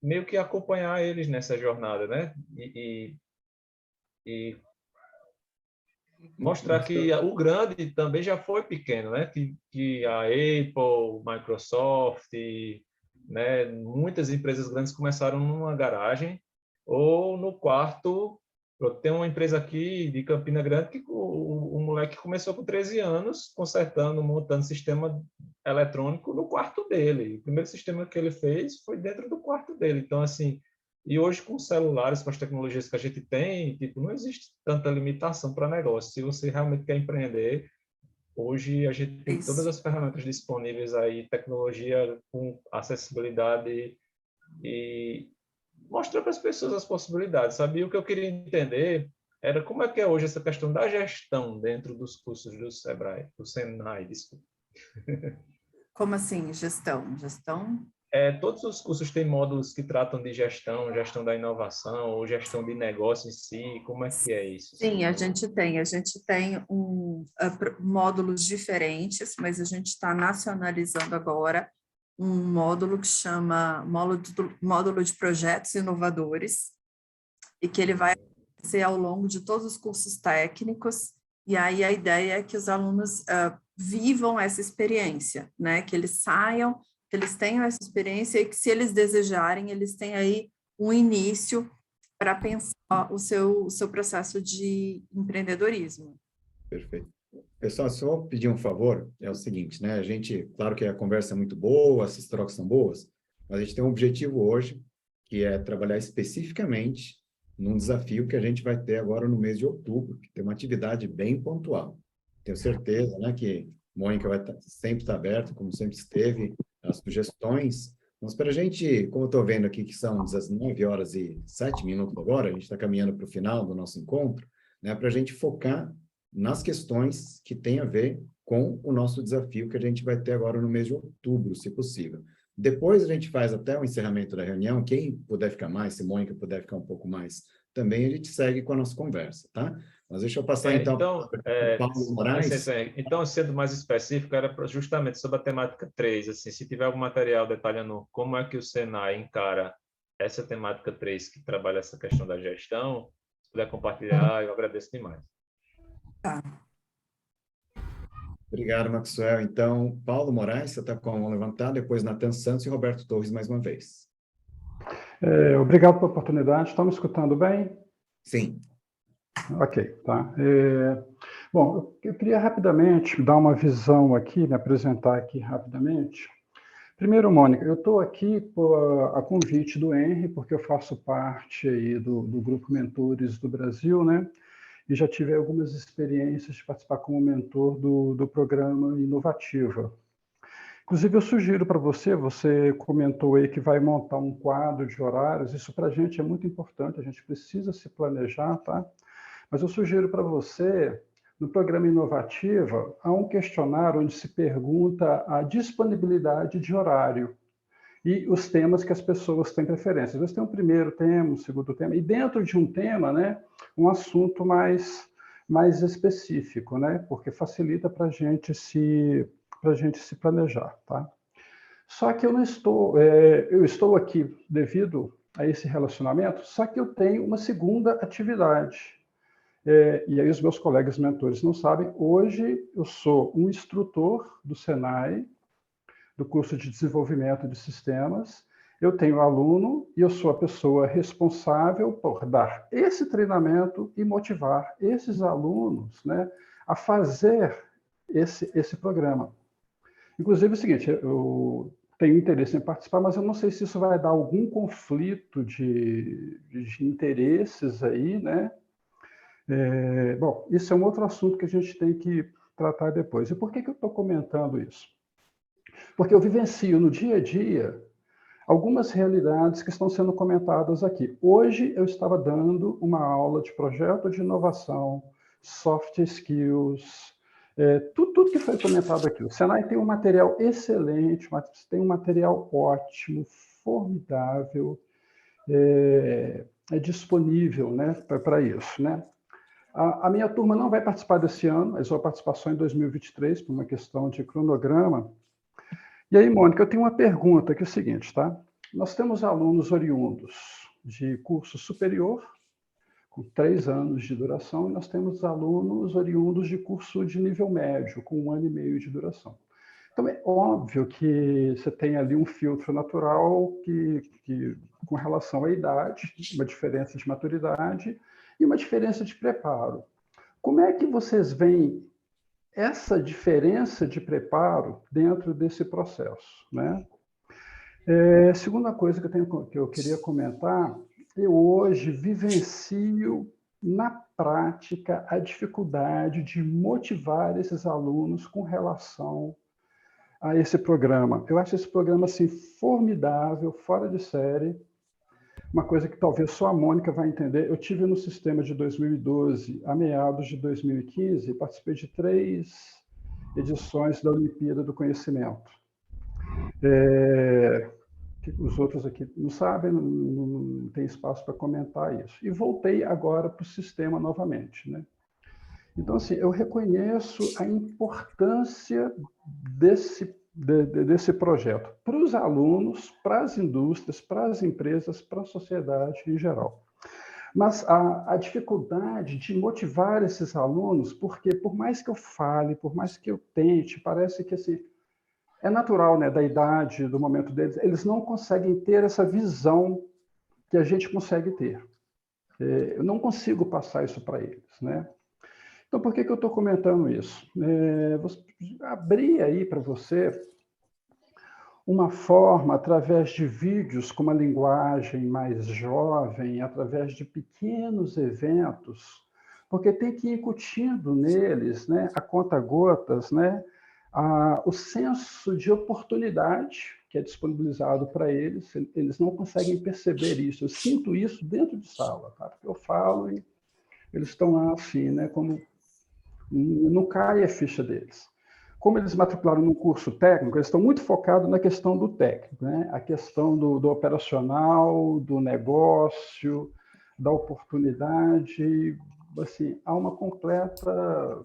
meio que acompanhar eles nessa jornada, né? E mostrar que o grande também já foi pequeno, né? Que a Apple, Microsoft, né? Muitas empresas grandes começaram numa garagem ou no quarto. Tem uma empresa aqui de Campina Grande que o moleque começou com 13 anos consertando, montando sistema eletrônico no quarto dele. O primeiro sistema que ele fez foi dentro do quarto dele. Então, assim, e hoje com os celulares, com as tecnologias que a gente tem, tipo, não existe tanta limitação para negócio. Se você realmente quer empreender, hoje a gente tem todas as ferramentas disponíveis aí, tecnologia com acessibilidade e mostrar para as pessoas as possibilidades, sabe? E o que eu queria entender era como é que é hoje essa questão da gestão dentro dos cursos do Sebrae, do Senai, desculpa. Como assim, gestão? Gestão? Todos os cursos têm módulos que tratam de gestão da inovação, ou gestão de negócio em si, como é que é isso? Sim, a gente tem módulos diferentes, mas a gente está nacionalizando agora um módulo que chama módulo de projetos inovadores, e que ele vai acontecer ao longo de todos os cursos técnicos, e aí a ideia é que os alunos vivam essa experiência, né? Que eles saiam, que eles tenham essa experiência e que, se eles desejarem, eles têm aí um início para pensar o seu processo de empreendedorismo. Perfeito. Pessoal, só pedir um favor, é o seguinte, né? A gente, claro que a conversa é muito boa, essas trocas são boas, mas a gente tem um objetivo hoje, que é trabalhar especificamente num desafio que a gente vai ter agora no mês de outubro, que tem uma atividade bem pontual. Tenho certeza, né, que Mônica vai sempre estar aberta, como sempre esteve, as sugestões. Mas para a gente, como eu estou vendo aqui que são 19h07 agora, a gente está caminhando para o final do nosso encontro, né, para a gente focar nas questões que têm a ver com o nosso desafio que a gente vai ter agora no mês de outubro, se possível. Depois a gente faz até o encerramento da reunião, quem puder ficar mais, se Mônica puder ficar um pouco mais, também a gente segue com a nossa conversa, tá? Mas deixa eu passar então Paulo Moraes. Então, sendo mais específico, era justamente sobre a temática 3, assim, se tiver algum material detalhando como é que o Senai encara essa temática 3, que trabalha essa questão da gestão, se puder compartilhar, eu agradeço demais. Tá. Obrigado, Maxwell. Então, Paulo Moraes, você está com a mão levantada, depois Nathan Santos e Roberto Torres mais uma vez. Obrigado pela oportunidade. Estão me escutando bem? Sim. Ok, tá. Bom, eu queria rapidamente dar uma visão aqui, me apresentar aqui rapidamente. Primeiro, Mônica, eu estou aqui a convite do Henry, porque eu faço parte aí do Grupo Mentores do Brasil, né? E já tive algumas experiências de participar como mentor do programa Inovativa. Inclusive, eu sugiro para você comentou aí que vai montar um quadro de horários, isso para a gente é muito importante, a gente precisa se planejar, tá? Mas eu sugiro para você, no programa Inovativa, há um questionário onde se pergunta a disponibilidade de horário e os temas que as pessoas têm preferência. Às vezes tem um primeiro tema, um segundo tema, e dentro de um tema, né, um assunto mais específico, né, porque facilita para a gente se planejar, tá? Só que eu estou aqui devido a esse relacionamento, só que eu tenho uma segunda atividade. E aí os meus colegas mentores não sabem, hoje eu sou um instrutor do Senai, do curso de desenvolvimento de sistemas, eu tenho aluno e eu sou a pessoa responsável por dar esse treinamento e motivar esses alunos, né, a fazer esse programa. Inclusive é o seguinte, eu tenho interesse em participar, mas eu não sei se isso vai dar algum conflito de interesses aí, né? Bom, isso é um outro assunto que a gente tem que tratar depois. E por que eu estou comentando isso? Porque eu vivencio no dia a dia algumas realidades que estão sendo comentadas aqui. Hoje eu estava dando uma aula de projeto de inovação, soft skills, tudo que foi comentado aqui. O Senai tem um material excelente, tem um material ótimo, formidável, disponível, né, para isso, né? A minha turma não vai participar desse ano, mas vai participar só em 2023, por uma questão de cronograma. E aí, Mônica, eu tenho uma pergunta que é o seguinte, tá? Nós temos alunos oriundos de curso superior, com 3 anos de duração, e nós temos alunos oriundos de curso de nível médio, com 1 ano e meio de duração. Então, é óbvio que você tem ali um filtro natural que com relação à idade, uma diferença de maturidade e uma diferença de preparo. Como é que vocês veem essa diferença de preparo dentro desse processo, né? Segunda coisa que eu queria comentar, eu hoje vivencio na prática a dificuldade de motivar esses alunos com relação a esse programa. Eu acho esse programa assim formidável, fora de série. Uma coisa que talvez só a Mônica vai entender. Eu tive no sistema de 2012 a meados de 2015, participei de 3 edições da Olimpíada do Conhecimento. Os outros aqui não sabem, não tem espaço para comentar isso. E voltei agora para o sistema novamente, né? Então, assim, eu reconheço a importância desse projeto para os alunos, para as indústrias, para as empresas, para a sociedade em geral. Mas a dificuldade de motivar esses alunos, porque por mais que eu fale, por mais que eu tente, parece que assim, é natural, né, da idade, do momento deles, eles não conseguem ter essa visão que a gente consegue ter. Eu não consigo passar isso para eles, né? Então, por que eu estou comentando isso? Vou abrir aí para você uma forma, através de vídeos com uma linguagem mais jovem, através de pequenos eventos, porque tem que ir incutindo neles, né, a conta-gotas, né, o senso de oportunidade que é disponibilizado para eles. Eles não conseguem perceber isso. Eu sinto isso dentro de sala, tá? Porque eu falo e eles estão lá assim, né, como não cai a ficha deles. Como eles matricularam num curso técnico, eles estão muito focados na questão do técnico, né? A questão do operacional, do negócio, da oportunidade. Assim, há uma completa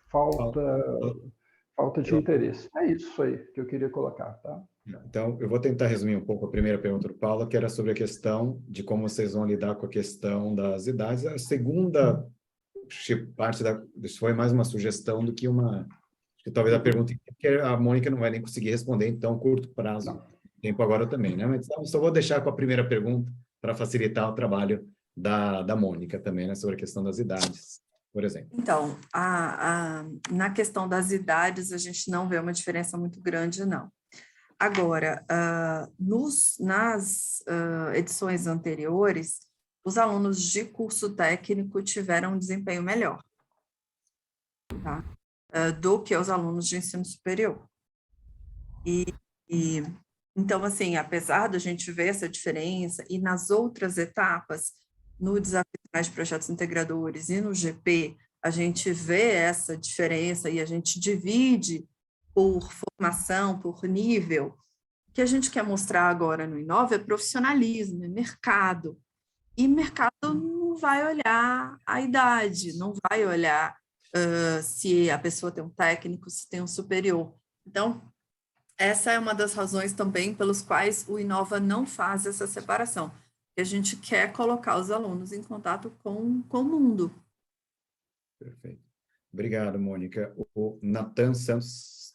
falta de interesse. É isso aí que eu queria colocar, tá? Então, eu vou tentar resumir um pouco a primeira pergunta do Paulo, que era sobre a questão de como vocês vão lidar com a questão das idades. A segunda parte isso foi mais uma sugestão do que uma que talvez a pergunta que a Mônica não vai nem conseguir responder em tão curto prazo, tempo agora também, né? Mas só vou deixar com a primeira pergunta para facilitar o trabalho da Mônica também, né? Sobre a questão das idades, por exemplo. Então, na questão das idades, a gente não vê uma diferença muito grande, não. Agora, nas edições anteriores, os alunos de curso técnico tiveram um desempenho melhor, tá? Do que os alunos de ensino superior. Então, assim, apesar da gente ver essa diferença, e nas outras etapas, no Desafio de Projetos Integradores e no GP, a gente vê essa diferença e a gente divide por formação, por nível. O que a gente quer mostrar agora no Inova é profissionalismo, é mercado. E mercado não vai olhar a idade, não vai olhar se a pessoa tem um técnico, se tem um superior. Então, essa é uma das razões também pelas quais o Inova não faz essa separação. A gente quer colocar os alunos em contato com o mundo. Perfeito. Obrigado, Mônica. O Natan Santos.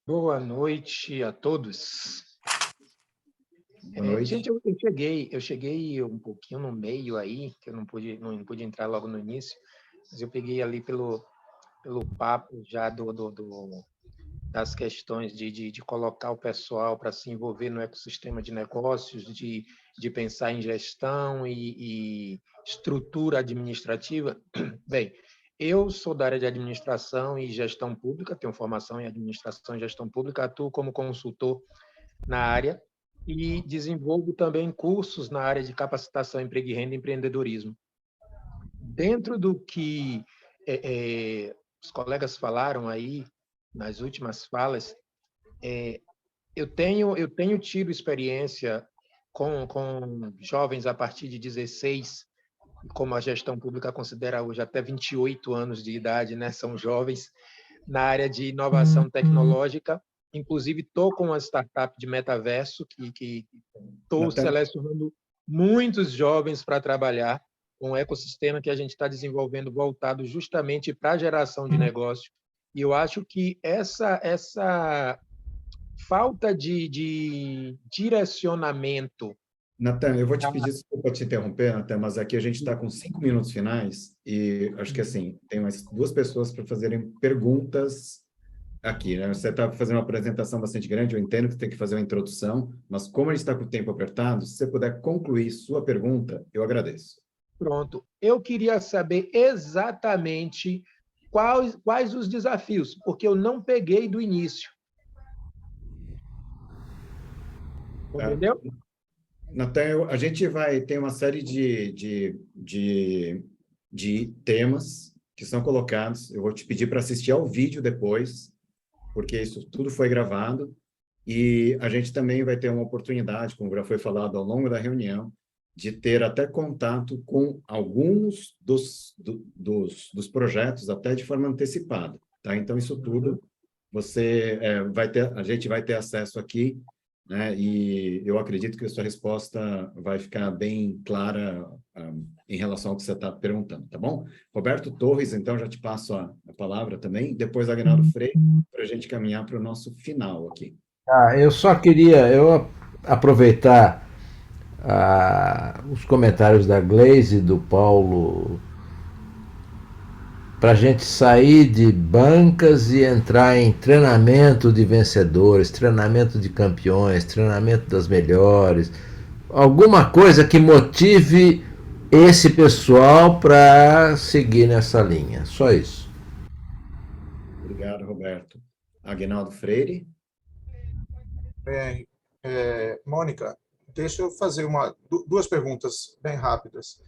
Boa noite a todos. Boa noite. Gente, eu cheguei um pouquinho no meio aí, que eu não pude entrar logo no início, mas eu peguei ali pelo papo já das questões de colocar o pessoal para se envolver no ecossistema de negócios, de pensar em gestão e estrutura administrativa. Bem, eu sou da área de administração e gestão pública, tenho formação em administração e gestão pública, atuo como consultor na área e desenvolvo também cursos na área de capacitação, emprego e renda e empreendedorismo. Dentro do que os colegas falaram aí, nas últimas falas, eu tenho tido experiência com jovens a partir de 16, como a gestão pública considera hoje até 28 anos de idade, né? São jovens, na área de inovação tecnológica. Inclusive, estou com uma startup de metaverso que estou selecionando muitos jovens para trabalhar com um ecossistema que a gente está desenvolvendo voltado justamente para a geração de negócio. E eu acho que essa falta de direcionamento... Natan, eu vou te pedir desculpa te interromper, Natan, mas aqui a gente está com 5 minutos finais e acho que assim, tem mais 2 pessoas para fazerem perguntas aqui, né? Você está fazendo uma apresentação bastante grande, eu entendo que tem que fazer uma introdução, mas como a gente está com o tempo apertado, se você puder concluir sua pergunta, eu agradeço. Pronto. Eu queria saber exatamente quais os desafios, porque eu não peguei do início. Entendeu? Natan, a gente vai ter uma série de temas que são colocados. Eu vou te pedir para assistir ao vídeo depois, porque isso tudo foi gravado, e a gente também vai ter uma oportunidade, como já foi falado ao longo da reunião, de ter até contato com alguns dos projetos, até de forma antecipada, tá? Então, isso tudo a gente vai ter acesso aqui, né? E eu acredito que a sua resposta vai ficar bem clara em relação ao que você está perguntando, tá bom? Roberto Torres, então, já te passo a palavra também, depois Aguinaldo Freire, para a gente caminhar para o nosso final aqui. Eu só queria aproveitar os comentários da Gleise e do Paulo para a gente sair de bancas e entrar em treinamento de vencedores, treinamento de campeões, treinamento das melhores, alguma coisa que motive esse pessoal para seguir nessa linha. Só isso. Obrigado, Roberto. Aguinaldo Freire. Mônica, deixa eu fazer 2 perguntas bem rápidas.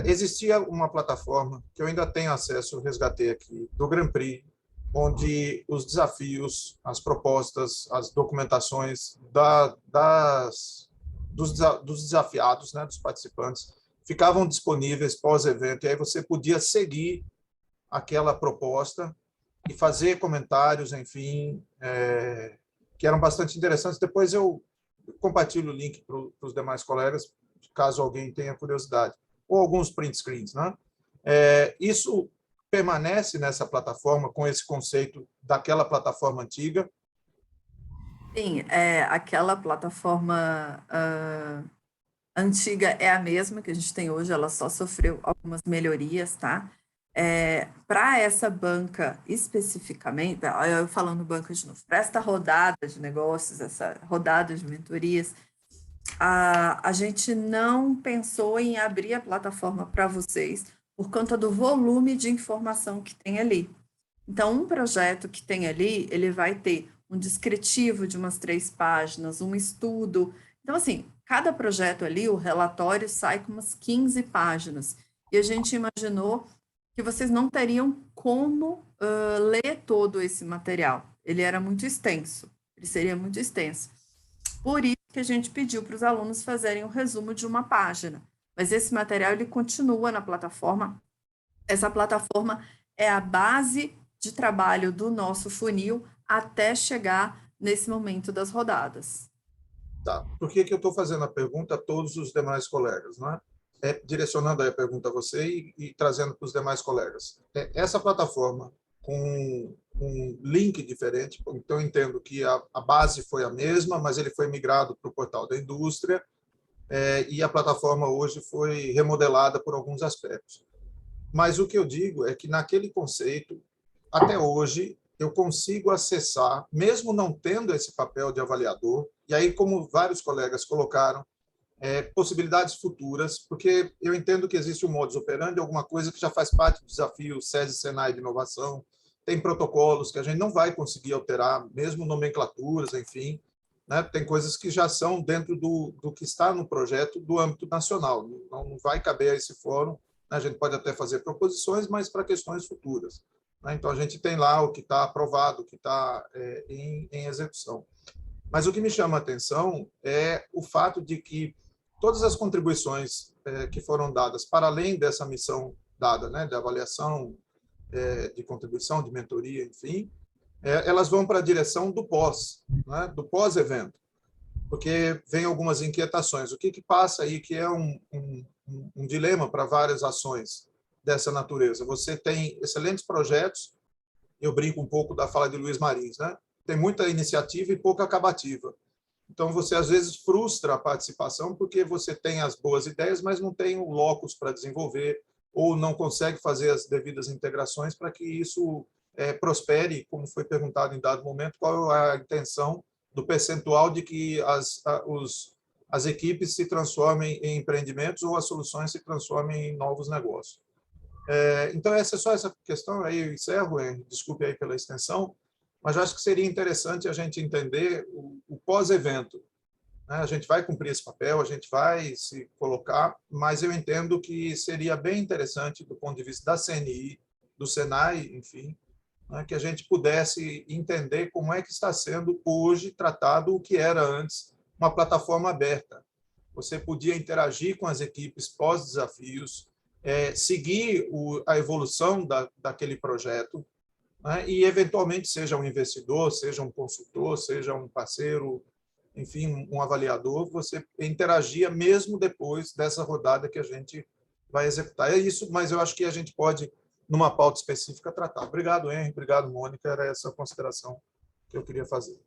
Existia uma plataforma que eu ainda tenho acesso, eu resgatei aqui, do Grand Prix, onde os desafios, as propostas, as documentações dos desafiados, né, dos participantes, ficavam disponíveis pós-evento, e aí você podia seguir aquela proposta e fazer comentários, enfim, que eram bastante interessantes. Depois eu compartilho o link para os demais colegas, caso alguém tenha curiosidade. Ou alguns print screens, né? Isso permanece nessa plataforma com esse conceito daquela plataforma antiga? Sim, aquela plataforma antiga é a mesma que a gente tem hoje, ela só sofreu algumas melhorias, tá? Para essa banca especificamente, eu falando banca de novo, para esta rodada de negócios, essa rodada de mentorias, a gente não pensou em abrir a plataforma para vocês por conta do volume de informação que tem ali. Então, um projeto que tem ali, ele vai ter um descritivo de umas 3 páginas, um estudo. Então, assim, cada projeto ali, o relatório sai com umas 15 páginas. E a gente imaginou que vocês não teriam como ler todo esse material. Ele era muito extenso, ele seria muito extenso. Por isso que a gente pediu para os alunos fazerem um resumo de uma página. Mas esse material, ele continua na plataforma. Essa plataforma é a base de trabalho do nosso funil até chegar nesse momento das rodadas. Tá. Por que eu estou fazendo a pergunta a todos os demais colegas, né? Direcionando aí a pergunta a você e trazendo para os demais colegas. Essa plataforma com um link diferente, então eu entendo que a base foi a mesma, mas ele foi migrado para o portal da indústria, e a plataforma hoje foi remodelada por alguns aspectos. Mas o que eu digo é que naquele conceito, até hoje, eu consigo acessar, mesmo não tendo esse papel de avaliador, e aí, como vários colegas colocaram, possibilidades futuras, porque eu entendo que existe um modus operandi, alguma coisa que já faz parte do desafio SESI Senai de inovação, tem protocolos que a gente não vai conseguir alterar, mesmo nomenclaturas, enfim, né? Tem coisas que já são dentro do que está no projeto do âmbito nacional, não vai caber a esse fórum, né? A gente pode até fazer proposições, mas para questões futuras, né? Então, a gente tem lá o que está aprovado, o que está em execução. Mas o que me chama a atenção é o fato de que todas as contribuições que foram dadas, para além dessa missão dada, né, de avaliação, de contribuição, de mentoria, enfim, elas vão para a direção do pós, né, do pós-evento, porque vem algumas inquietações. O que passa aí que é um dilema para várias ações dessa natureza? Você tem excelentes projetos, eu brinco um pouco da fala de Luiz Marins, né? Tem muita iniciativa e pouca acabativa. Então, você, às vezes, frustra a participação porque você tem as boas ideias, mas não tem o locus para desenvolver ou não consegue fazer as devidas integrações para que isso prospere, como foi perguntado em dado momento, qual é a intenção do percentual de que as equipes se transformem em empreendimentos ou as soluções se transformem em novos negócios. Então, essa é só essa questão, aí eu encerro, desculpe aí pela extensão, mas eu acho que seria interessante a gente entender o pós-evento. A gente vai cumprir esse papel, a gente vai se colocar, mas eu entendo que seria bem interessante, do ponto de vista da CNI, do Senai, enfim, que a gente pudesse entender como é que está sendo hoje tratado o que era antes uma plataforma aberta. Você podia interagir com as equipes pós-desafios, seguir a evolução daquele projeto, né? E, eventualmente, seja um investidor, seja um consultor, seja um parceiro, enfim, um avaliador, você interagia mesmo depois dessa rodada que a gente vai executar. É isso, mas eu acho que a gente pode, numa pauta específica, tratar. Obrigado, Henry. Obrigado, Mônica. Era essa a consideração que eu queria fazer.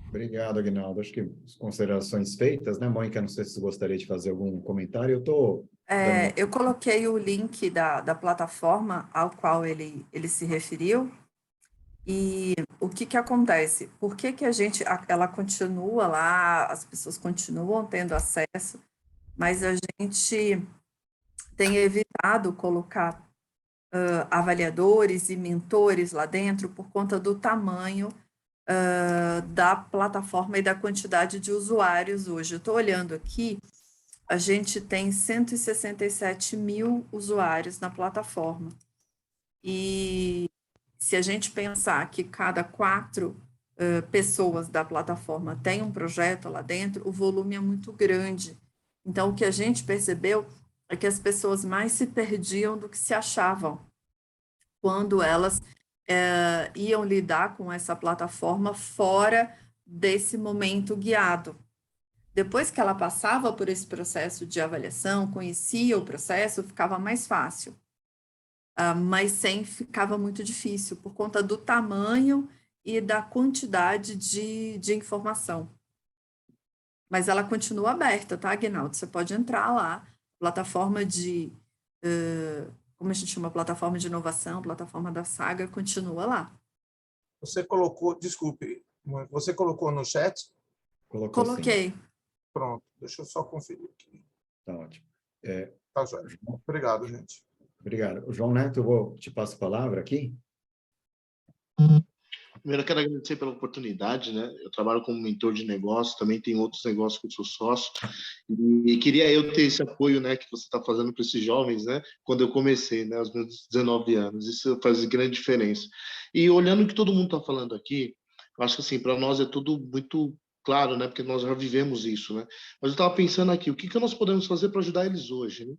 Obrigado, Aguinaldo. Acho que as considerações feitas, né, Mônica? Não sei se você gostaria de fazer algum comentário. Eu estou... Eu coloquei o link da plataforma ao qual ele se referiu. E o que acontece? Por que ela continua lá, as pessoas continuam tendo acesso, mas a gente tem evitado colocar avaliadores e mentores lá dentro por conta do tamanho da plataforma e da quantidade de usuários hoje. Eu estou olhando aqui, a gente tem 167 mil usuários na plataforma. E se a gente pensar que cada 4 pessoas da plataforma tem um projeto lá dentro, o volume é muito grande. Então, o que a gente percebeu é que as pessoas mais se perdiam do que se achavam quando elas iam lidar com essa plataforma fora desse momento guiado. Depois que ela passava por esse processo de avaliação, conhecia o processo, ficava mais fácil. mas sem ficava muito difícil, por conta do tamanho e da quantidade de informação. Mas ela continua aberta, tá, Aguinaldo? Você pode entrar lá, plataforma de, como a gente chama, plataforma de inovação, plataforma da Saga, continua lá. Você colocou, desculpe, você colocou no chat? Coloquei. Sim. Pronto, deixa eu só conferir aqui. Tá ótimo. Tá, João. Obrigado, gente. Obrigado. João Neto, eu te passo a palavra aqui. Primeiro, eu quero agradecer pela oportunidade, né? Eu trabalho como mentor de negócio, também tem outros negócios que eu sou sócio, e queria eu ter esse apoio, né, que você está fazendo para esses jovens, né? Quando eu comecei, né, aos meus 19 anos, isso faz grande diferença. E olhando o que todo mundo está falando aqui, eu acho que assim, para nós é tudo muito claro, né? Porque nós já vivemos isso, né? Mas eu estava pensando aqui, o que nós podemos fazer para ajudar eles hoje, né?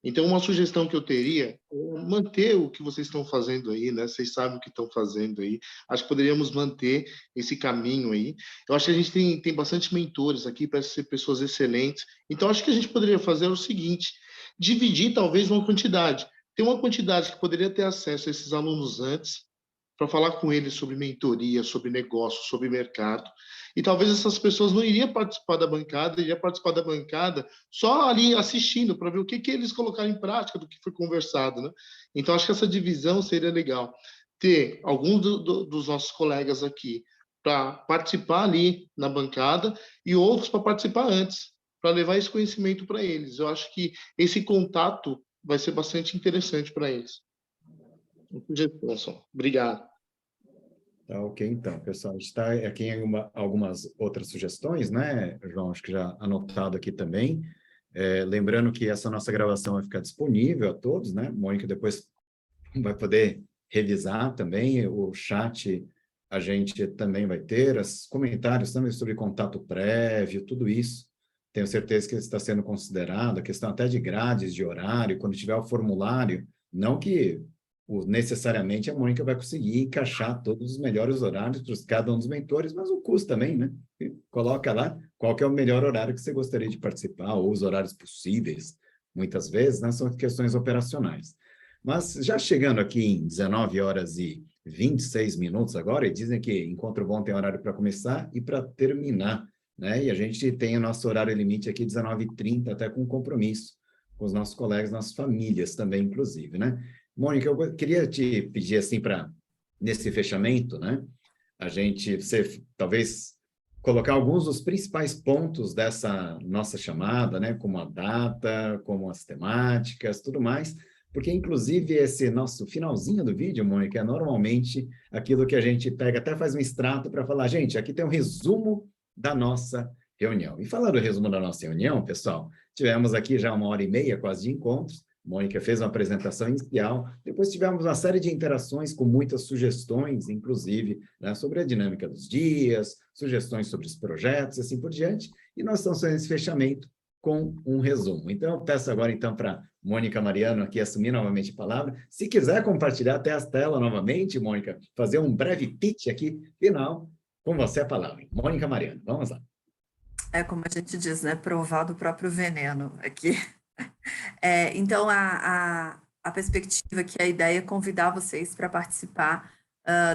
Então, uma sugestão que eu teria é manter o que vocês estão fazendo aí, né? Vocês sabem o que estão fazendo aí. Acho que poderíamos manter esse caminho aí. Eu acho que a gente tem bastante mentores aqui para ser pessoas excelentes. Então, acho que a gente poderia fazer o seguinte: dividir talvez uma quantidade. Tem uma quantidade que poderia ter acesso a esses alunos antes, para falar com eles sobre mentoria, sobre negócio, sobre mercado. E talvez essas pessoas não iriam participar da bancada, iriam participar da bancada só ali assistindo, para ver o que eles colocaram em prática do que foi conversado, né? Então, acho que essa divisão seria legal. Ter alguns dos nossos colegas aqui para participar ali na bancada e outros para participar antes, para levar esse conhecimento para eles. Eu acho que esse contato vai ser bastante interessante para eles. Obrigado. Tá ok, então, pessoal. A gente está aqui em algumas outras sugestões, né, João? Acho que já anotado aqui também. Lembrando que essa nossa gravação vai ficar disponível a todos, né? Mônica depois vai poder revisar também. O chat a gente também vai ter, os comentários também sobre contato prévio, tudo isso. Tenho certeza que está sendo considerado, a questão até de grades de horário, quando tiver o formulário, não que necessariamente a Mônica vai conseguir encaixar todos os melhores horários para cada um dos mentores, mas o custo também, né? Coloca lá qual que é o melhor horário que você gostaria de participar, ou os horários possíveis, muitas vezes, né? São questões operacionais. Mas já chegando aqui em 19 horas e 26 minutos agora, e dizem que Encontro Bom tem horário para começar e para terminar, né? E a gente tem o nosso horário limite aqui, 19h30, até com compromisso com os nossos colegas, nossas famílias também, inclusive, né? Mônica, eu queria te pedir, assim, para, nesse fechamento, né, você talvez colocar alguns dos principais pontos dessa nossa chamada, né, como a data, como as temáticas, tudo mais, porque, inclusive, esse nosso finalzinho do vídeo, Mônica, é normalmente aquilo que a gente pega, até faz um extrato para falar, gente, aqui tem um resumo da nossa reunião. E falando do resumo da nossa reunião, pessoal, tivemos aqui já 1h30 quase de encontros. Mônica fez uma apresentação inicial, depois tivemos uma série de interações com muitas sugestões, inclusive, né, sobre a dinâmica dos dias, sugestões sobre os projetos, assim por diante, e nós estamos fazendo esse fechamento com um resumo. Então, eu peço agora, então, para Mônica Mariano aqui assumir novamente a palavra. Se quiser compartilhar até a tela novamente, Mônica, fazer um breve pitch aqui, final, com você a palavra. Mônica Mariano, vamos lá. É como a gente diz, né? Provar do próprio veneno aqui. Então, a perspectiva aqui, a ideia é convidar vocês para participar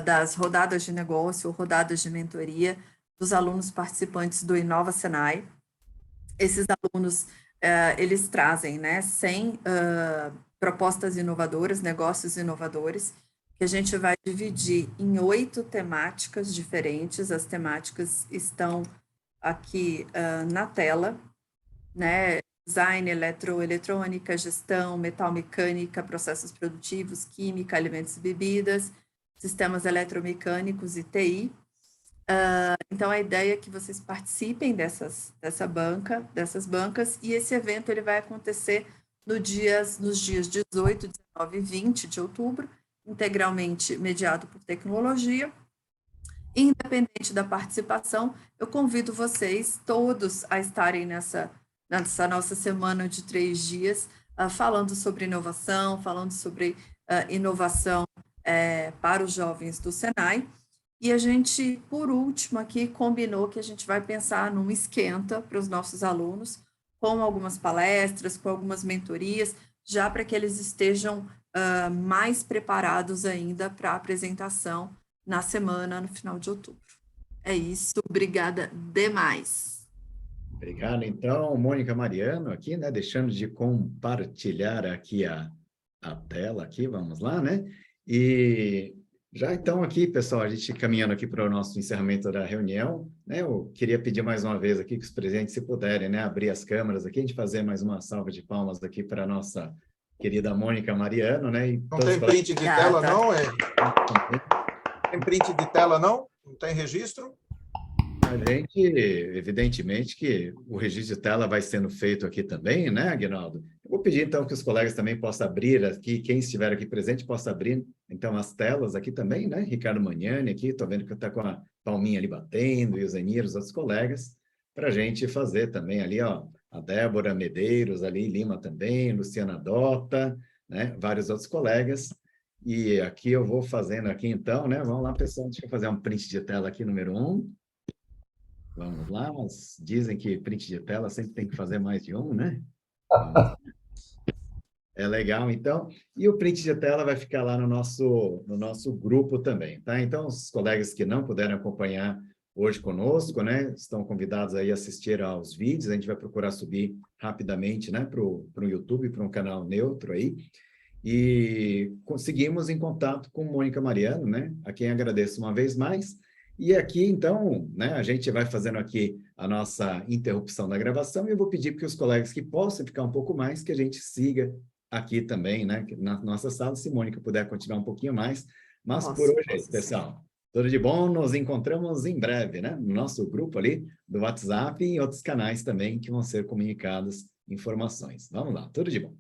das rodadas de negócio, rodadas de mentoria dos alunos participantes do Inova Senai. Esses alunos, eles trazem, né, 100 propostas inovadoras, negócios inovadores, que a gente vai dividir em 8 temáticas diferentes. As temáticas estão aqui na tela, né? Design, eletrônica, gestão, metal mecânica, processos produtivos, química, alimentos e bebidas, sistemas eletromecânicos e TI. Então, a ideia é que vocês participem dessas bancas, e esse evento ele vai acontecer nos dias 18, 19 e 20 de outubro, integralmente mediado por tecnologia. Independente da participação, eu convido vocês todos a estarem nessa nossa semana de 3 dias, falando sobre inovação, falando sobre inovação para os jovens do Senai. E a gente, por último, aqui combinou que a gente vai pensar num esquenta para os nossos alunos, com algumas palestras, com algumas mentorias, já para que eles estejam mais preparados ainda para a apresentação na semana, no final de outubro. É isso, obrigada demais. Obrigado, então, Mônica Mariano, aqui, né, deixando de compartilhar aqui a tela, aqui, vamos lá, né? E já então aqui, pessoal, a gente caminhando aqui para o nosso encerramento da reunião, né? Eu queria pedir mais uma vez aqui que os presentes, se puderem, né, abrir as câmeras aqui, a gente fazer mais uma salva de palmas aqui para a nossa querida Mônica Mariano, né? E não tem print de tela, não, é? Tem print de tela, não? Não tem registro? A gente, evidentemente, que o registro de tela vai sendo feito aqui também, né, Aguinaldo? Eu vou pedir, então, que os colegas também possam abrir aqui, quem estiver aqui presente possa abrir, então, as telas aqui também, né? Ricardo Magnani aqui, estou vendo que está com a palminha ali batendo, e o Zenir, os outros colegas, para a gente fazer também ali, ó, a Débora Medeiros ali, Lima também, Luciana Dota, né? Vários outros colegas. E aqui eu vou fazendo aqui, então, né? Vamos lá, pessoal, deixa eu fazer um print de tela aqui, número 1. Vamos lá, mas dizem que print de tela sempre tem que fazer mais de um, né? É legal, então. E o print de tela vai ficar lá no nosso grupo também, tá? Então, os colegas que não puderam acompanhar hoje conosco, né? Estão convidados aí a assistir aos vídeos. A gente vai procurar subir rapidamente, né? Para o YouTube, para um canal neutro aí. E conseguimos em contato com Mônica Mariano, né? A quem agradeço uma vez mais. E aqui, então, né, a gente vai fazendo aqui a nossa interrupção da gravação e eu vou pedir para que os colegas que possam ficar um pouco mais, que a gente siga aqui também, né, na nossa sala, se Mônica puder continuar um pouquinho mais. Mas por hoje é isso, pessoal. Tudo de bom, nos encontramos em breve, né, no nosso grupo ali do WhatsApp e em outros canais também que vão ser comunicadas informações. Vamos lá, tudo de bom.